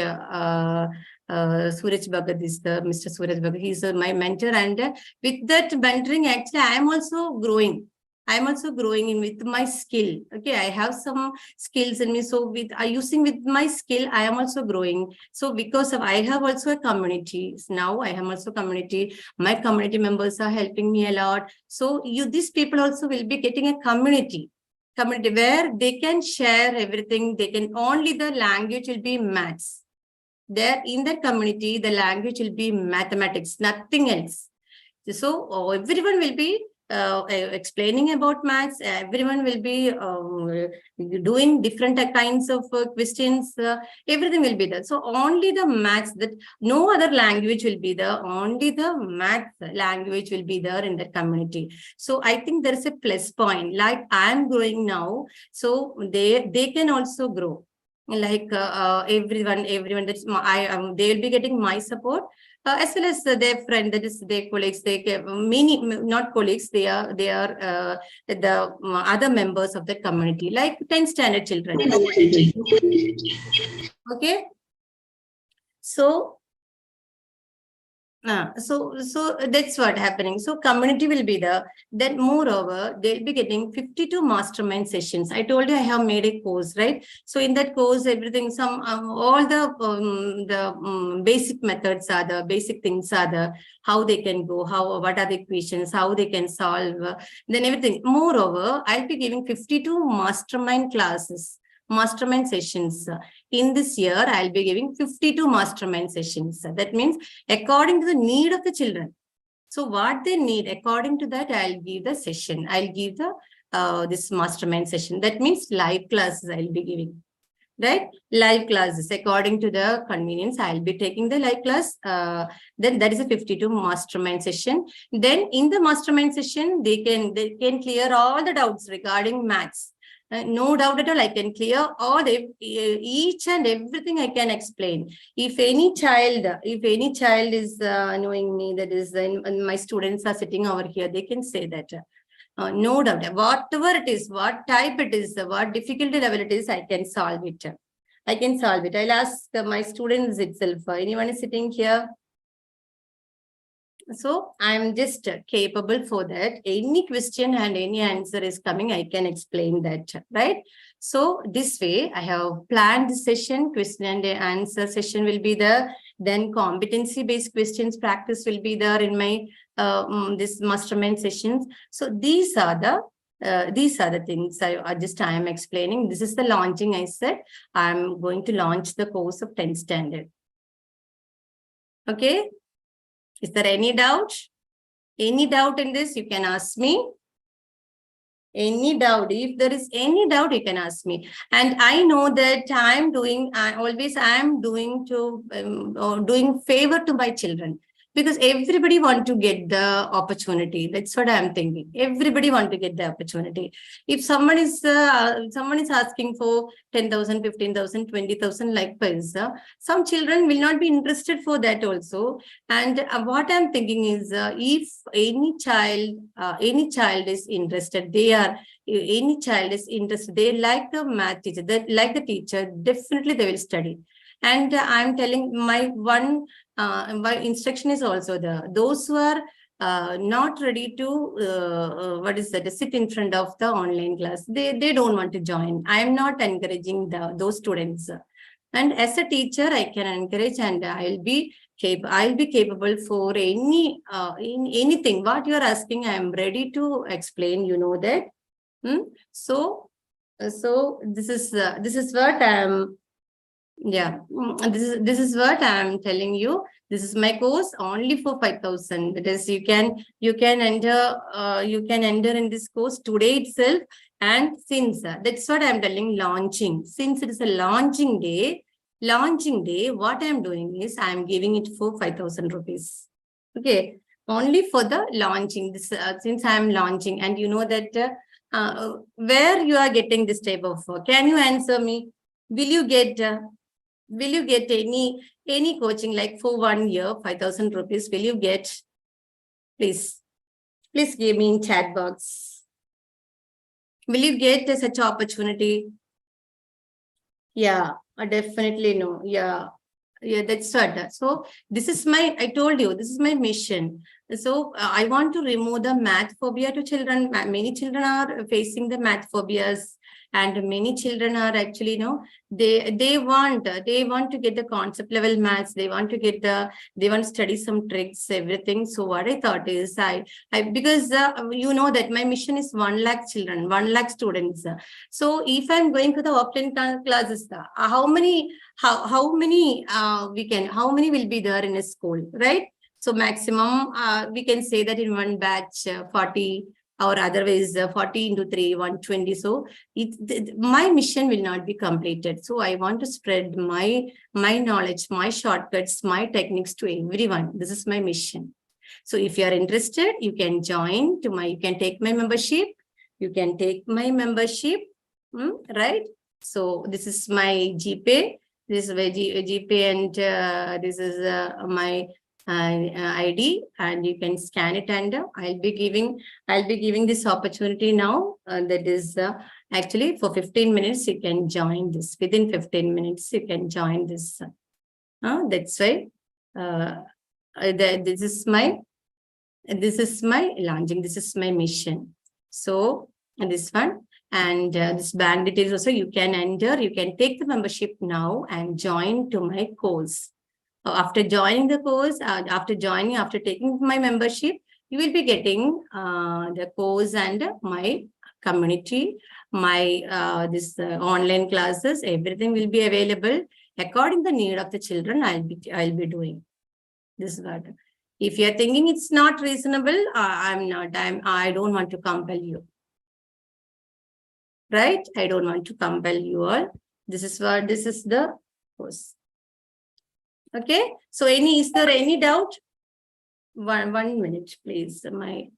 Suraj Bhagat is the Mr. Suraj Bhagat. He's my mentor, and with that mentoring, actually, I am also growing. I'm also growing in with my skill. Okay, I have some skills in me. So with using with my skill, I am also growing. So because of I have also a community. Now I have also community. My community members are helping me a lot. So these people also will be getting a community where they can share everything. They can only the language will be maths. There in that community, the language will be mathematics, nothing else. So everyone will be explaining about maths. Everyone will be doing different kinds of questions. Everything will be there. So only the maths, that no other language will be there. Only the math language will be there in the community. So I think there is a plus point. Like I am growing now, so they can also grow. Like everyone that's they will be getting my support. As well as their friend, that is their colleagues, many, not colleagues, they are the other members of the community, like 10th standard children. Okay. So that's what happening. So community will be there. Then moreover, they'll be getting 52 mastermind sessions. I told you I have made a course, right? So in that course, everything, all the basic methods are the basic things are the how they can go, what are the equations, how they can solve, then everything. Moreover, I'll be giving 52 mastermind classes. Mastermind sessions. In this year, I'll be giving 52 mastermind sessions. That means according to the need of the children. So what they need, according to that, I'll give the session. I'll give the this mastermind session. That means live classes I'll be giving. Right? Live classes. According to the convenience, I'll be taking the live class. Then that is a 52 mastermind session. Then in the mastermind session, they can clear all the doubts regarding maths. No doubt at all, I can clear all each and everything I can explain. If any child is knowing me, that is, and my students are sitting over here, they can say that. No doubt, whatever it is, what type it is, what difficulty level it is, I can solve it. I can solve it. I'll ask my students itself. Anyone is sitting here? So I'm just capable for that. Any question and any answer is coming, I can explain that, right? So this way, I have planned the session, question and answer session will be there. Then competency-based questions practice will be there in my this mastermind sessions. So these are the things I am explaining. This is the launching. I said I'm going to launch the course of 10th standard. Okay. Is there any doubt? Any doubt in this? You can ask me. Any doubt? If there is any doubt, you can ask me. And I know that I am doing favor to my children. Because everybody want to get the opportunity. That's what I'm thinking. Everybody want to get the opportunity. If someone is asking for 10,000, 15,000, 20,000 likewise, some children will not be interested for that also. And what I'm thinking is, if any child is interested, any child is interested, they like the math teacher, they like the teacher, definitely they will study. And I'm telling my instruction is also there. Those who are not ready to sit in front of the online class, they don't want to join. I am not encouraging those students. And as a teacher, I can encourage, and I'll be capable for in anything. What you are asking, I am ready to explain. You know that. So this is what I am. Yeah, this is what I am telling you. This is my course only for 5,000. That is, you can enter in this course today itself. And since that's what I am telling, launching. Since it is a launching day, what I am doing is I am giving it for 5,000 rupees. Okay, only for the launching. This since I am launching, and you know that where you are getting this type of work. Can you answer me? Will you get any coaching like for 1 year, 5,000 rupees? Will you get? Please give me in chat box. Will you get such opportunity? Yeah, definitely no. Yeah, that's what. So this is I told you, this is my mission. So I want to remove the math phobia to children. Many children are facing the math phobias. And many children are actually, they want to get the concept level maths. They want to study some tricks, everything. So what I thought is, because you know that my mission is 1 lakh children, 1 lakh students. So if I'm going to the offline classes, how many will be there in a school, right? So maximum, we can say that in one batch, 40, or otherwise 40 into 3, 120. So my mission will not be completed. So I want to spread my knowledge, my shortcuts, my techniques to everyone. This is my mission. So if you are interested, you can join you can take my membership. You can take my membership, right? So this is my GPay. This is my GPay, and this is my ID, and you can scan it, and I'll be giving this opportunity now. That is actually for 15 minutes. You can join this. Within 15 minutes, you can join this. That's why this is my launching. This is my mission. So this one. And this bank details also you can enter. You can take the membership now and join to my course. After joining the course, after taking my membership, you will be getting the course and my community, my this online classes. Everything will be available according to the need of the children. I'll be doing this. If you are thinking it's not reasonable, I'm not. I don't want to compel you. Right? I don't want to compel you all. This is the course. Okay. So is there any doubt? One minute, please. My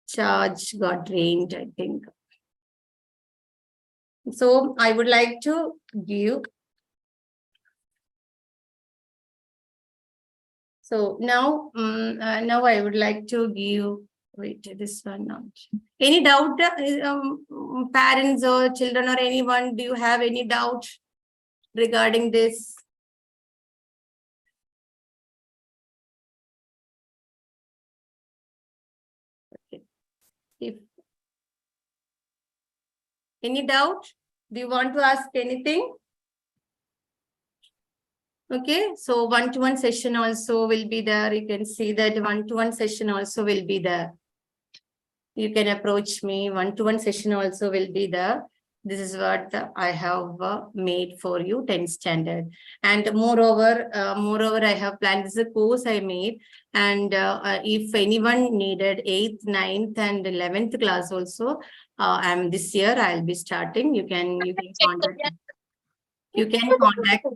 charge got drained, I think. So I would like to give. So now I would like to give. Wait, this one not. Any doubt, parents or children or anyone? Do you have any doubt regarding this? Okay. If any doubt, do you want to ask anything? Okay, so one-to-one session also will be there. You can see that one-to-one session also will be there. You can approach me. One-to-one session also will be there. This is what I have made for you, 10th standard. And moreover, I have planned, this is a course I made. And if anyone needed 8th, 9th, and 11th class also, this year I'll be starting. You can contact. You can contact.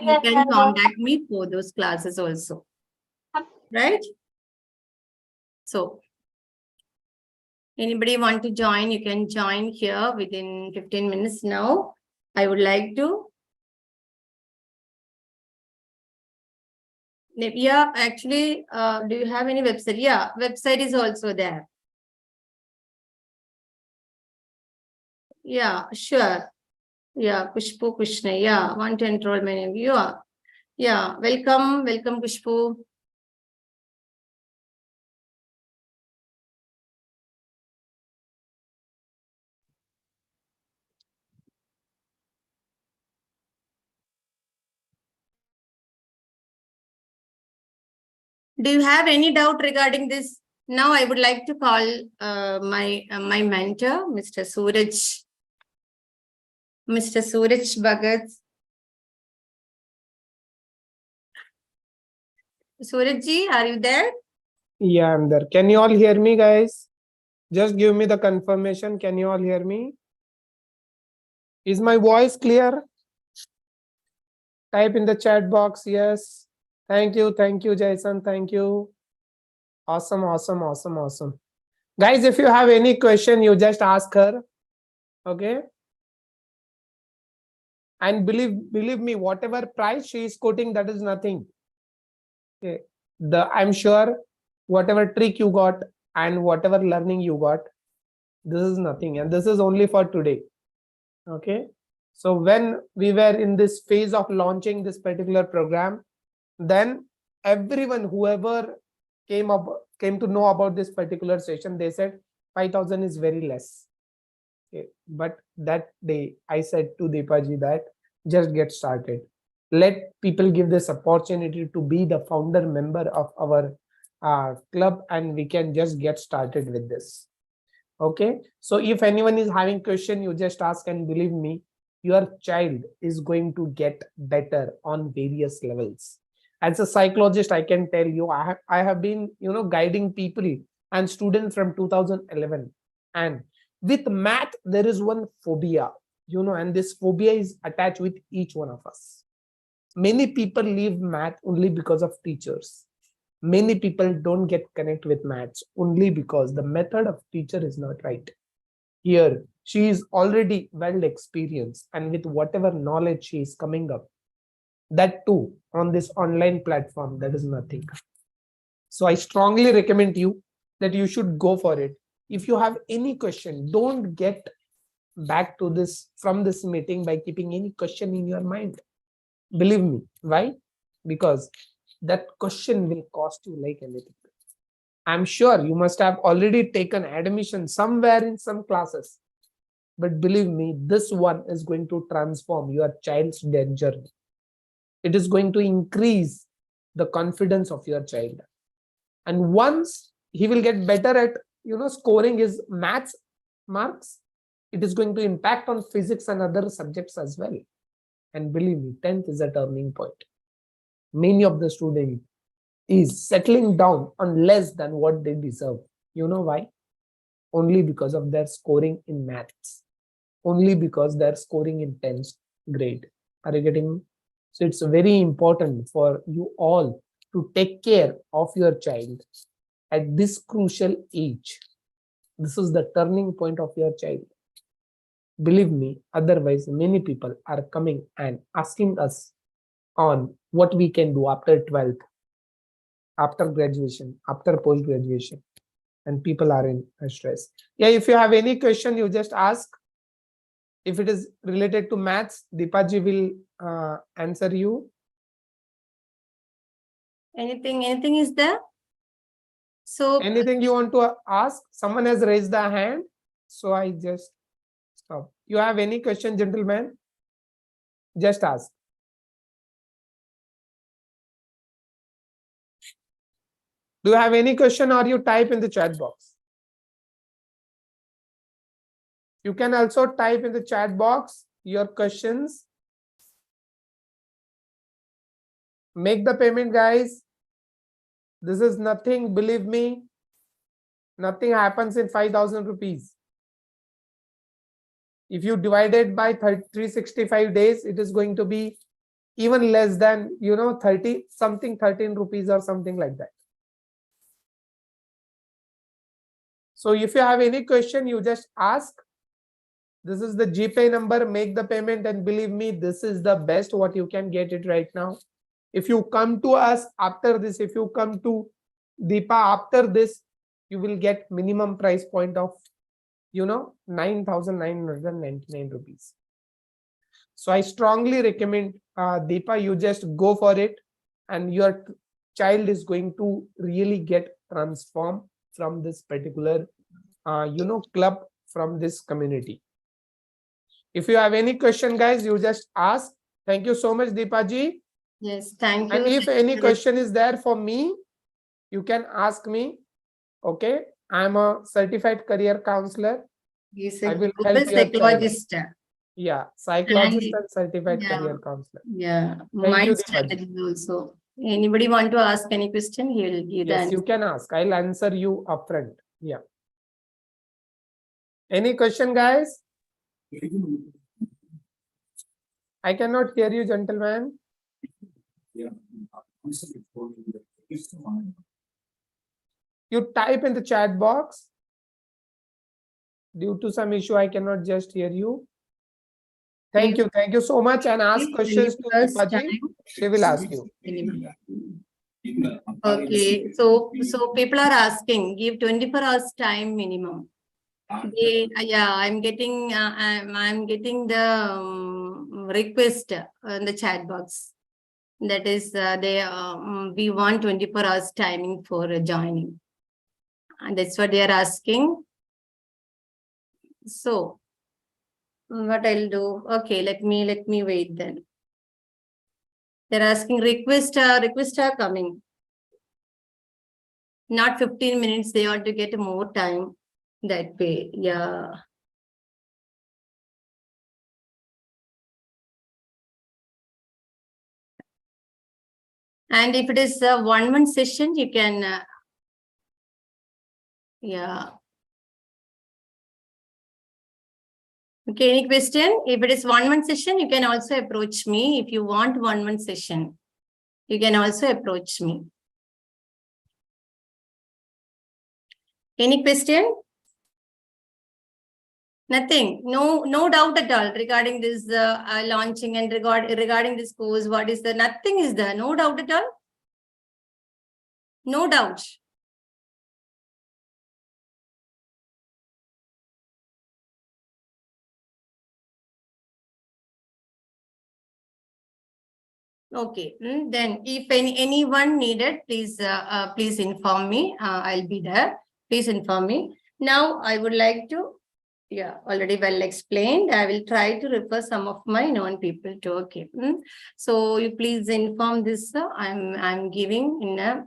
you can contact me for those classes also. Right? So, anybody want to join? You can join here within 15 minutes now. I would like to. Yeah, actually, do you have any website? Yeah, website is also there. Yeah, sure. Yeah, Kushpu Krishna. Yeah, want to enroll many of you. Yeah, welcome, Kushpu. Do you have any doubt regarding this? Now I would like to call my mentor, Mr. Suraj Bhagat. Surajji, are you there? Yeah, I'm there. Can you all hear me, guys? Just give me the confirmation. Can you all hear me? Is my voice clear? Type in the chat box. Yes. Thank you, Jason. Thank you. Awesome. Guys, if you have any question, you just ask her. Okay. And believe me, whatever price she is quoting, that is nothing. Okay. I'm sure whatever trick you got and whatever learning you got, this is nothing, and this is only for today. Okay. So when we were in this phase of launching this particular program, then everyone, whoever came to know about this particular session, they said 5,000 is very less. Okay. But that day I said to Deepaji that just get started. Let people give this opportunity to be the founder member of our club, and we can just get started with this. Okay. So if anyone is having question, you just ask, and believe me, your child is going to get better on various levels. As a psychologist, I can tell you, I have been guiding people and students from 2011, and with math there is one phobia, and this phobia is attached with each one of us. Many people leave math only because of teachers. Many people don't get connect with maths only because the method of teacher is not right. Here, she is already well experienced, and with whatever knowledge she is coming up, that too on this online platform, that is nothing. So I strongly recommend you that you should go for it. If you have any question, don't get back to this from this meeting by keeping any question in your mind. Believe me. Why? Because that question will cost you like anything. I'm sure you must have already taken admission somewhere in some classes. But believe me, this one is going to transform your child's journey. It is going to increase the confidence of your child. And once he will get better at scoring his maths marks, it is going to impact on physics and other subjects as well. And believe me, 10th is a turning point. Many of the students is settling down on less than what they deserve. You know why? Only because of their scoring in maths. Only because they're scoring in 10th grade. Are you getting me? So it's very important for you all to take care of your child at this crucial age. This is the turning point of your child. Believe me, otherwise many people are coming and asking us on what we can do after 12th, after graduation, after post-graduation, and people are in stress. Yeah, if you have any question, you just ask. If it is related to maths, Deepaji will answer you. Anything is there? So anything you want to ask? Someone has raised the hand, so I just stop. You have any question, gentlemen? Just ask. Do you have any question, or you type in the chat box? You can also type in the chat box your questions. Make the payment, guys. This is nothing, believe me. Nothing happens in 5,000 rupees. If you divide it by 365 days, it is going to be even less than 30 something 13 rupees or something like that. So if you have any question, you just ask. This is the GPay number, make the payment, and believe me, this is the best what you can get it right now. If you come to us after this, if you come to Deepa after this, you will get minimum price point of 9,999 rupees. So I strongly recommend Deepa, you just go for it, and your child is going to really get transformed from this particular club, from this community. If you have any question, guys, you just ask. Thank you so much, Deepa ji. Yes, thank you. And if any question is there for me, you can ask me. Okay, I'm a certified career counselor. He's I a will global help your child. psychologist. Yeah, psychologist And- and certified yeah. career counselor. Yeah, Thank my you, Deepa ji. strategy also. Anybody want to ask any question? He will give the Yes, answer. you can ask. I'll answer you upfront. Yeah. Any question, guys? I cannot hear you, gentlemen. You type in the chat box. Due to some issue, I cannot just hear you. Thank you. Thank you so much. And ask questions to Deepa ji. She will ask you. Okay, so people are asking, give 24 hours time minimum. Yeah, I'm getting the request in the chat box. That is, we want 24 hours timing for joining, and that's what they are asking. So, what I'll do? Okay, let me wait then. They're asking request are coming. Not 15 minutes. They want to get more time that way. Yeah. And if it is a 1 month session, you can, yeah. Okay, any question? If it is 1 month session, you can also approach me. If you want 1 month session, you can also approach me. Any question? Nothing. No doubt at all regarding this launching and regarding this course. What is the nothing is there? No doubt at all. No doubt. Okay, then if anyone needed, please inform me. I'll be there. Please inform me. Now I would like to, yeah, already well explained. I will try to refer some of my known people too. Okay, so you please inform this. I'm giving in a.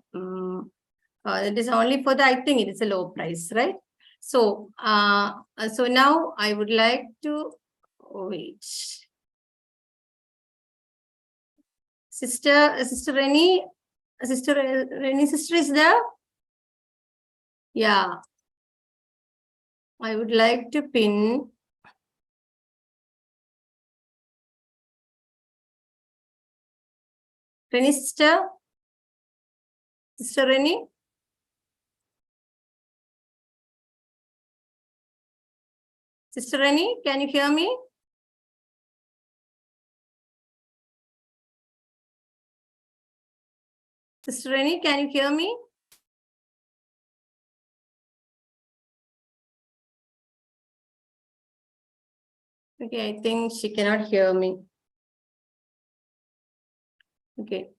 It is only for the. I think it is a low price, right? So so now I would like to wait. Sister Rennie sister is there? Yeah. I would like to pin. Rennie sister? Sister Rennie? Sister Rennie, can you hear me? Sister Rennie, can you hear me? Okay, I think she cannot hear me. Okay.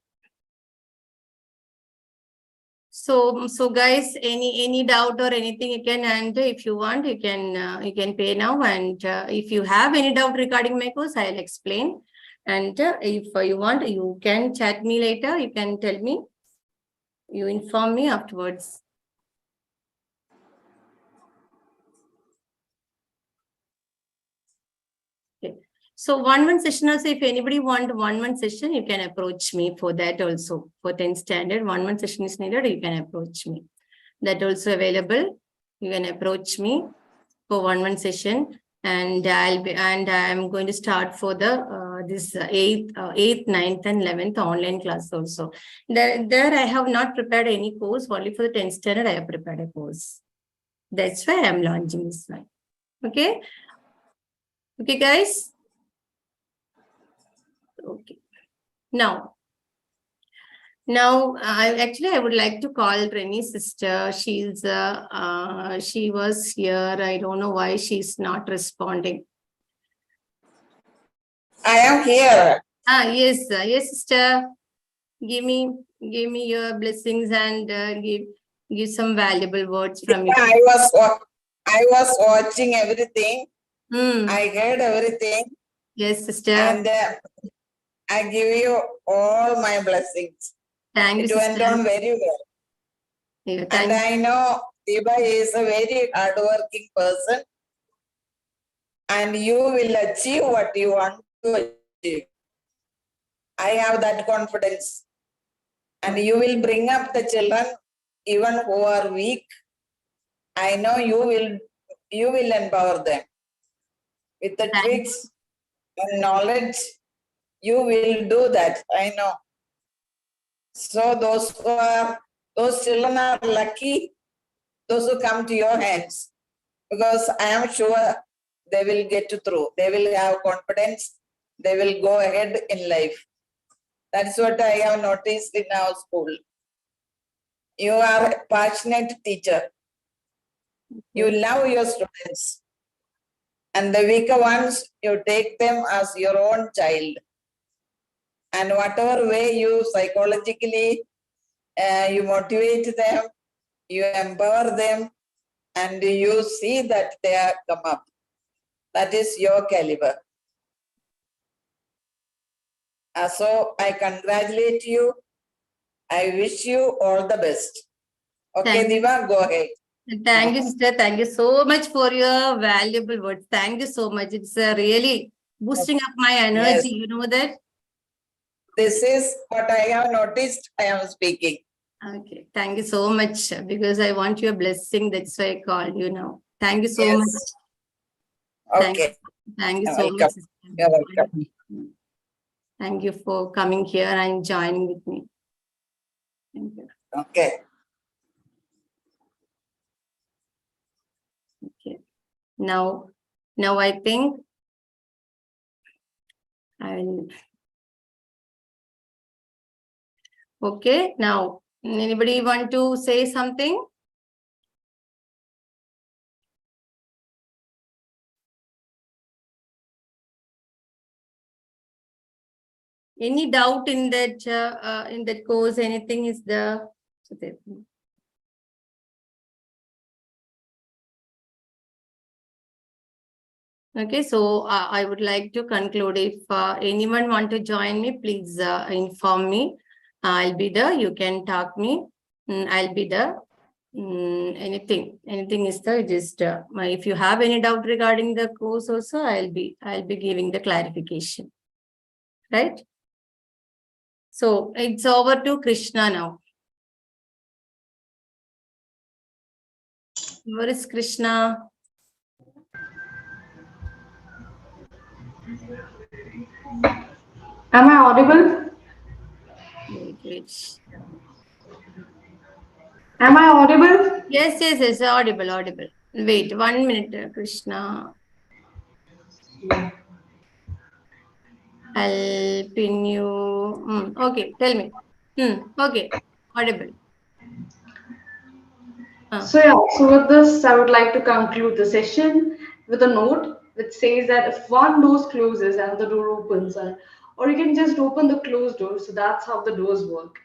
So guys, any doubt or anything you can, and if you want, you can pay now. And if you have any doubt regarding my course, I'll explain. And if you want, you can chat me later. You can tell me. You inform me afterwards. Okay. So 1 month session also, if anybody want 1 month session, you can approach me for that also. For 10th standard, 1 month session is needed, you can approach me. That also available. You can approach me for 1 month session, and I'm going to start for the this 8th, 9th, and 11th online class also. There I have not prepared any course. Only for the 10th standard I have prepared a course. That's why I am launching this one. Okay. Okay, guys. Okay. Now, I would like to call Reni's sister. She was here. I don't know why she's not responding. I am here. Yes, sister. Give me your blessings and give some valuable words from you. I was watching everything. I heard everything. Yes, sister. And I give you all my blessings. Thank you, It went sister. on very well. Yeah, And I know Deba is a very hardworking person. And you will achieve what you want to achieve. I have that confidence. And you will bring up the children, even who are weak. I know you will empower them. With the tricks and knowledge, you will do that. I know. So those children are lucky, those who come to your hands, because I am sure they will get through. They will have confidence. They will go ahead in life. That's what I have noticed in our school. You are a passionate teacher. You love your students. And the weaker ones, you take them as your own child. And whatever way you psychologically, you motivate them, you empower them, and you see that they are come up. That is your caliber. So I congratulate you. I wish you all the best. Okay, Diva, go ahead. Thank you, sister. Thank you so much for your valuable words. Thank you so much. It's really boosting up my energy. Yes. You know that? This is what I have noticed. I am speaking. Okay. Thank you so much because I want your blessing. That's why I called you now. Thank you so much. Okay. Thank you You're so welcome. much. Sister. You're welcome. Thank you for coming here and joining with me. Thank you. Okay. Okay. Now I think I will. Okay. Now, anybody want to say something? Any doubt in that course? Anything is there? Okay, so I would like to conclude. If anyone want to join me, please inform me. I'll be there. You can talk me. I'll be there. Anything is there. Just if you have any doubt regarding the course, also I'll be giving the clarification. Right. So it's over to Krishna now. Where is Krishna? Am I audible? Wait. Am I audible? Yes, audible. Wait, 1 minute, Krishna. I'll pin you. Okay, tell me. Okay, audible. So with this, I would like to conclude the session with a note which says that if one door closes and the door opens, or you can just open the closed door. So that's how the doors work.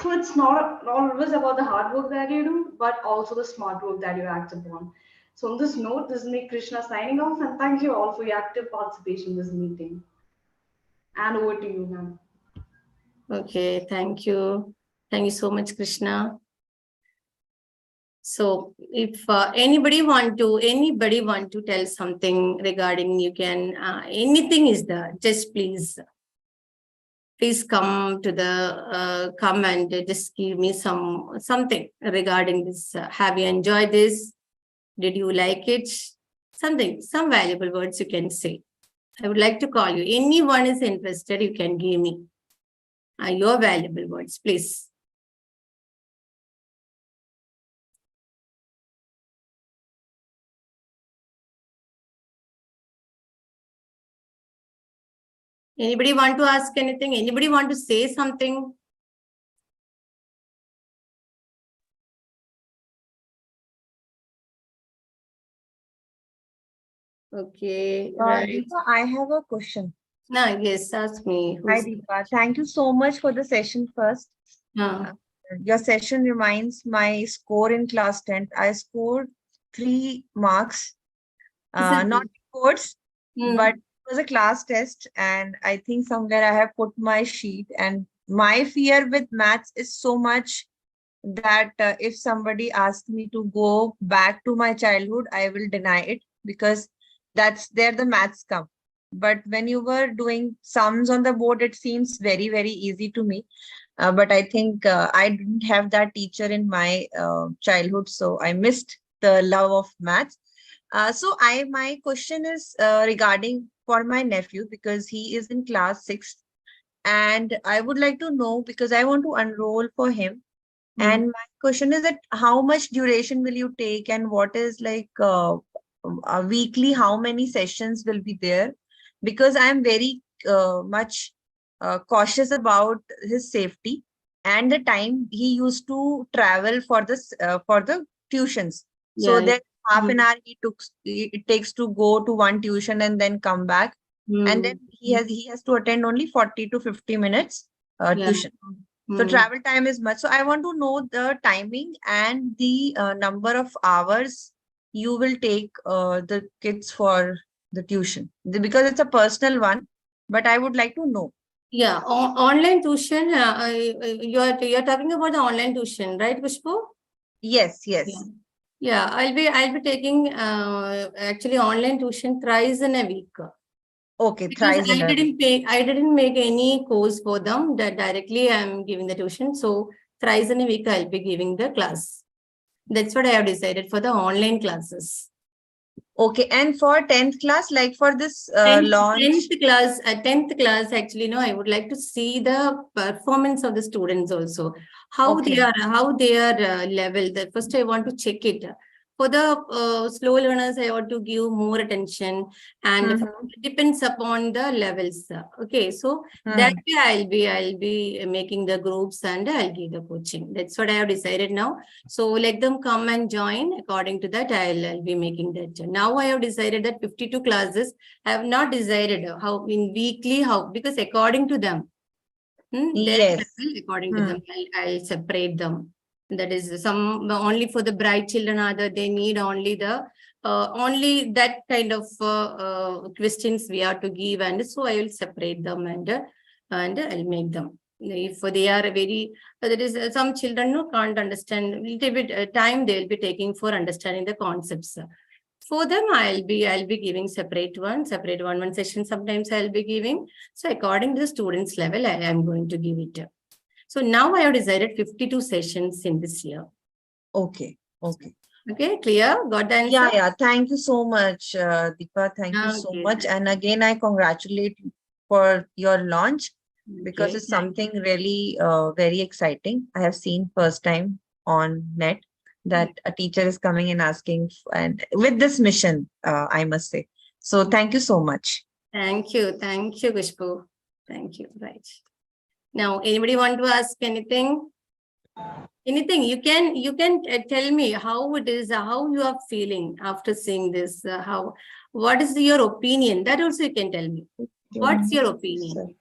So it's not always about the hard work that you do, but also the smart work that you act upon. So on this note, this is me, Krishna, signing off, and thank you all for your active participation in this meeting. And over to you, ma'am. Okay, thank you. Thank you so much, Krishna. So if anybody want to tell something regarding, you can, anything is there, just please come to the, come and just give me something regarding this. Have you enjoyed this? Did you like it? Some valuable words you can say. I would like to call you. Anyone is interested, you can give me your valuable words, please. Anybody want to ask anything? Anybody want to say something? Okay, right. Deepa, I have a question. No, yes, ask me. Hi, Deepa. Thank you so much for the session first. Your session reminds my score in class 10th. I scored 3 marks, not reports, but it was a class test. And I think somewhere I have put my sheet. And my fear with maths is so much that if somebody asks me to go back to my childhood, I will deny it because that's there the maths come. But when you were doing sums on the board, it seems very, very easy to me. But I think I didn't have that teacher in my childhood, so I missed the love of maths. So my question is regarding for my nephew because he is in class 6, and I would like to know because I want to enroll for him. And my question is that how much duration will you take, and what is like weekly, how many sessions will be there? Because I'm very much cautious about his safety and the time he used to travel for the tuitions. So Yeah. that half an hour it takes to go to one tuition and then come back. And then he has to attend only 40 to 50 minutes tuition. So travel time is much. So I want to know the timing and the number of hours you will take the kids for the tuition because it's a personal one, but I would like to know. Yeah, online tuition. You're talking about the online tuition, right, Pushpo? Yes, yes. Yeah, I'll be taking actually online tuition thrice in a week. Okay, Because thrice in a week. I didn't make any course for them that directly I'm giving the tuition. So thrice in a week I'll be giving the class. That's what I have decided for the online classes. Okay, and for 10th class, like for this launch. 10th class, actually, no, I would like to see the performance of the students also. How they are level. That first I want to check it. For the slow learners, I want to give more attention, and it depends upon the levels. Okay, so that way I'll be making the groups and I'll give the coaching. That's what I have decided now. So let them come and join. According to that, I'll be making that. Now I have decided that 52 classes. I have not decided how in weekly, because according to them, Yes. according to them, I'll separate them. That is some only for the bright children. Other they need only the only that kind of questions we have to give, and so I will separate them and I'll make them. If they are very, there is some children who can't understand, little bit time they will be taking for understanding the concepts. For them, I'll be giving separate one session. Sometimes I'll be giving. So according to the students' level, I am going to give it. So now I have decided 52 sessions in this year. Okay. Okay, clear? Got the answer? Yeah. Thank you so much, Deepa. Thank you so much. And again, I congratulate you for your launch because it's something really very exciting. I have seen first time on net that a teacher is coming and asking, and with this mission, I must say. So thank you so much. Thank you, Kushbu. Thank you. Right. Now, anybody want to ask anything? Anything you can tell me how it is, how you are feeling after seeing this. What is your opinion? That also you can tell me. What's your opinion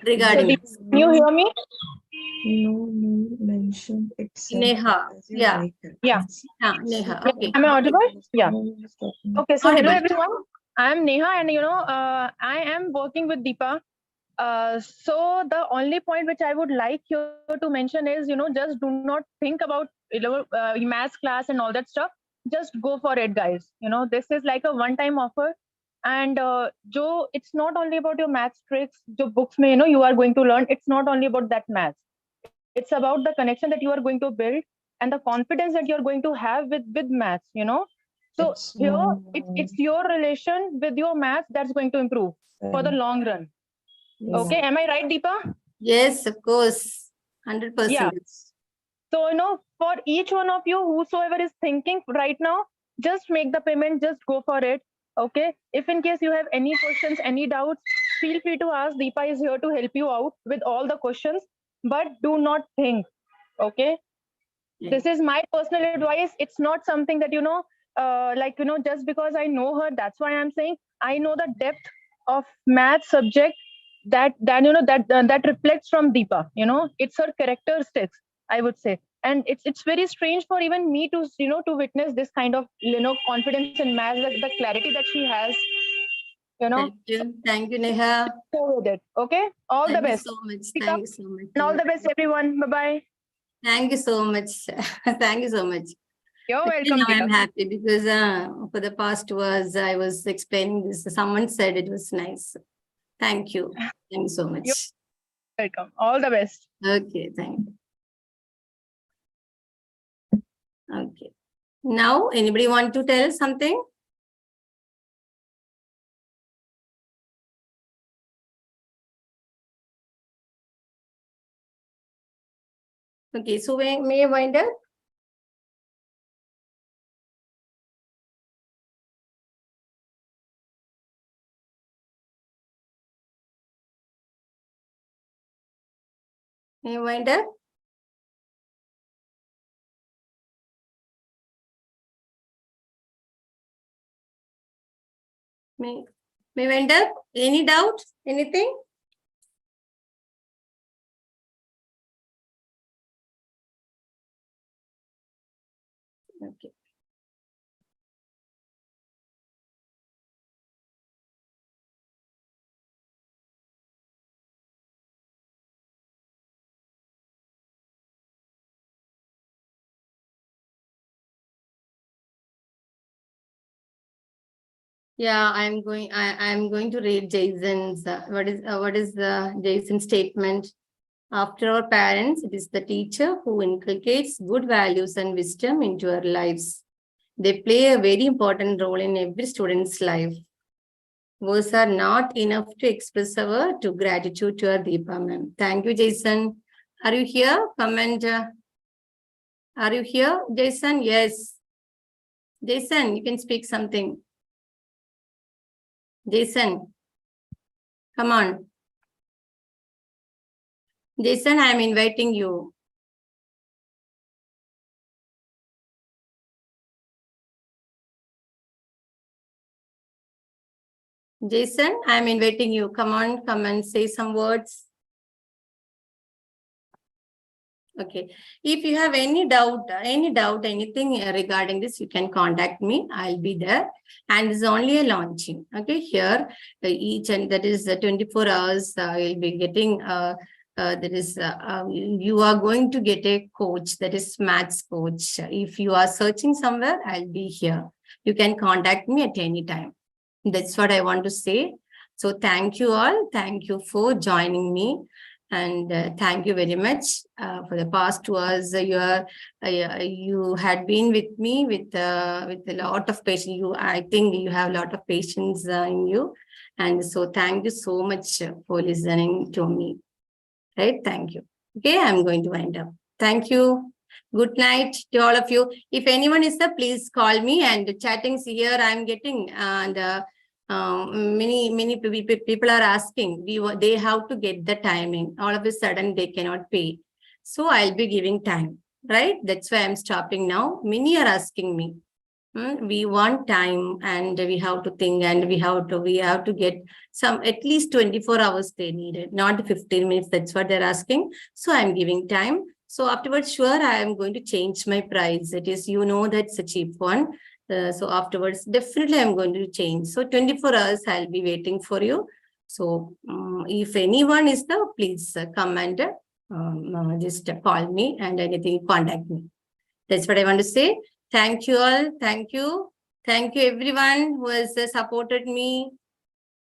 regarding this? Can you hear me? No, mention itself. Neha, yeah. Neha. Okay. Am I audible? Yeah. Okay. So Audible. hello everyone. I am Neha, and I am working with Deepa. So the only point which I would like you to mention is, just do not think about maths class and all that stuff. Just go for it, guys. This is like a one-time offer, and it's not only about your maths tricks. The books, you are going to learn. It's not only about that maths. It's about the connection that you are going to build and the confidence that you're going to have with maths. So here it's your relation with your maths that's going to improve for the long run. Okay, am I right, Deepa? Yes, of course. 100%. Yeah. So, for each one of you, whosoever is thinking right now, just make the payment, just go for it. Okay. If in case you have any questions, any doubts, feel free to ask. Deepa is here to help you out with all the questions, but do not think. Okay. This is my personal advice. It's not something that, just because I know her, that's why I'm saying. I know the depth of math subject that reflects from Deepa. It's her characteristics, I would say. And it's very strange for even me to witness this kind of confidence in math, the clarity that she has. Thank you, Neha. Go with it. Okay. All the best. So much. Deepa, Thank you so much. and all the best, everyone. Bye bye. Thank you so much. Thank you so much. You're welcome. Now I'm happy because for the past 2 hours I was explaining this. Someone said it was nice. Thank you. Thank you so much. You're welcome. All the best. Okay, thank you. Okay. Now, anybody want to tell something? Okay, so we may wind up. May wind up. May wind up. Any doubt? Anything? Okay. Yeah, I'm going to read Jason's what is the Jason's statement. After our parents, it is the teacher who inculcates good values and wisdom into our lives. They play a very important role in every student's life. Words are not enough to express our gratitude to our Deepa ma'am. Thank you, Jason. Are you here? Comment. Are you here, Jason? Yes. Jason, you can speak something. Jason, come on. Jason, I'm inviting you. Jason, I'm inviting you. Come on, come and say some words. Okay. If you have any doubt, anything regarding this, you can contact me. I'll be there. And it's only a launching. Okay. Here, each and that is 24 hours. You'll be getting. You are going to get a coach. That is maths coach. If you are searching somewhere, I'll be here. You can contact me at any time. That's what I want to say. So thank you all. Thank you for joining me. And thank you very much for the past 2 hours. You had been with me with a lot of patience. I think you have a lot of patience in you. And so thank you so much for listening to me. Right? Thank you. Okay, I'm going to wind up. Thank you. Good night to all of you. If anyone is there, please call me. And chattings here I'm getting and many people are asking. They have to get the timing. All of a sudden they cannot pay. So I'll be giving time. Right? That's why I'm stopping now. Many are asking me. We want time and we have to think and we have to get some at least 24 hours they needed, not 15 minutes. That's what they're asking. So I'm giving time. So afterwards, sure, I am going to change my price. It is, that's a cheap one. So afterwards, definitely I'm going to change. So 24 hours, I'll be waiting for you. So if anyone is there, please come and just call me and anything, contact me. That's what I want to say. Thank you all. Thank you. Thank you everyone who has supported me.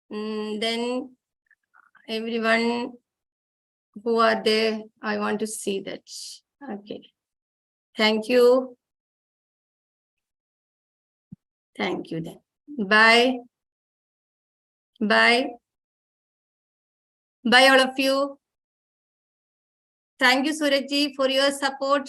Then everyone who are there, I want to see that. Okay. Thank you. Thank you then. Bye. Bye. Bye all of you. Thank you, Surajji, for your support.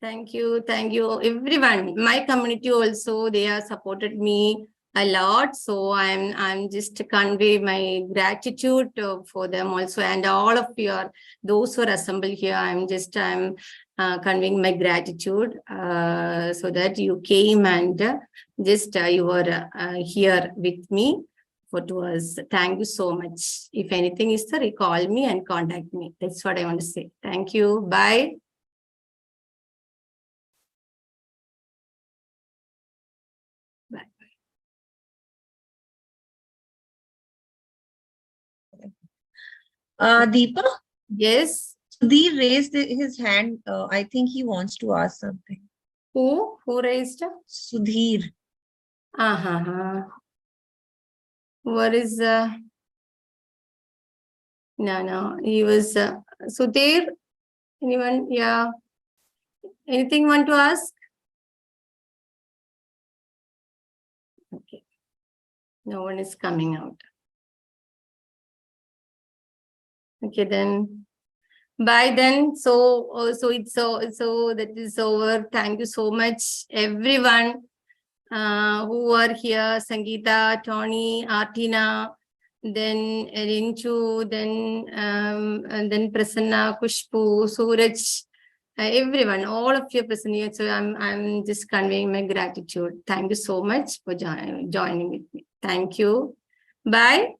Thank you everyone. My community also, they have supported me a lot. So I'm just convey my gratitude for them also, and all of those who are assembled here. I'm conveying my gratitude so that you came and you were here with me for 2 hours. Thank you so much. If anything is there, call me and contact me. That's what I want to say. Thank you. Bye. Deepa, Yes. Sudhir raised his hand. I think he wants to ask something. Who raised? Sudhir. What is no, he was so there. Anyone? Yeah. Anything want to ask? Okay. No one is coming out. Okay, then. Bye then. So it's so that is over. Thank you so much, everyone who are here. Sangeeta, Tony, Artina, then Rinchu, and then Prasanna, Kushbu, Suraj, everyone, all of you present here. So I'm just conveying my gratitude. Thank you so much for joining with me. Thank you. Bye.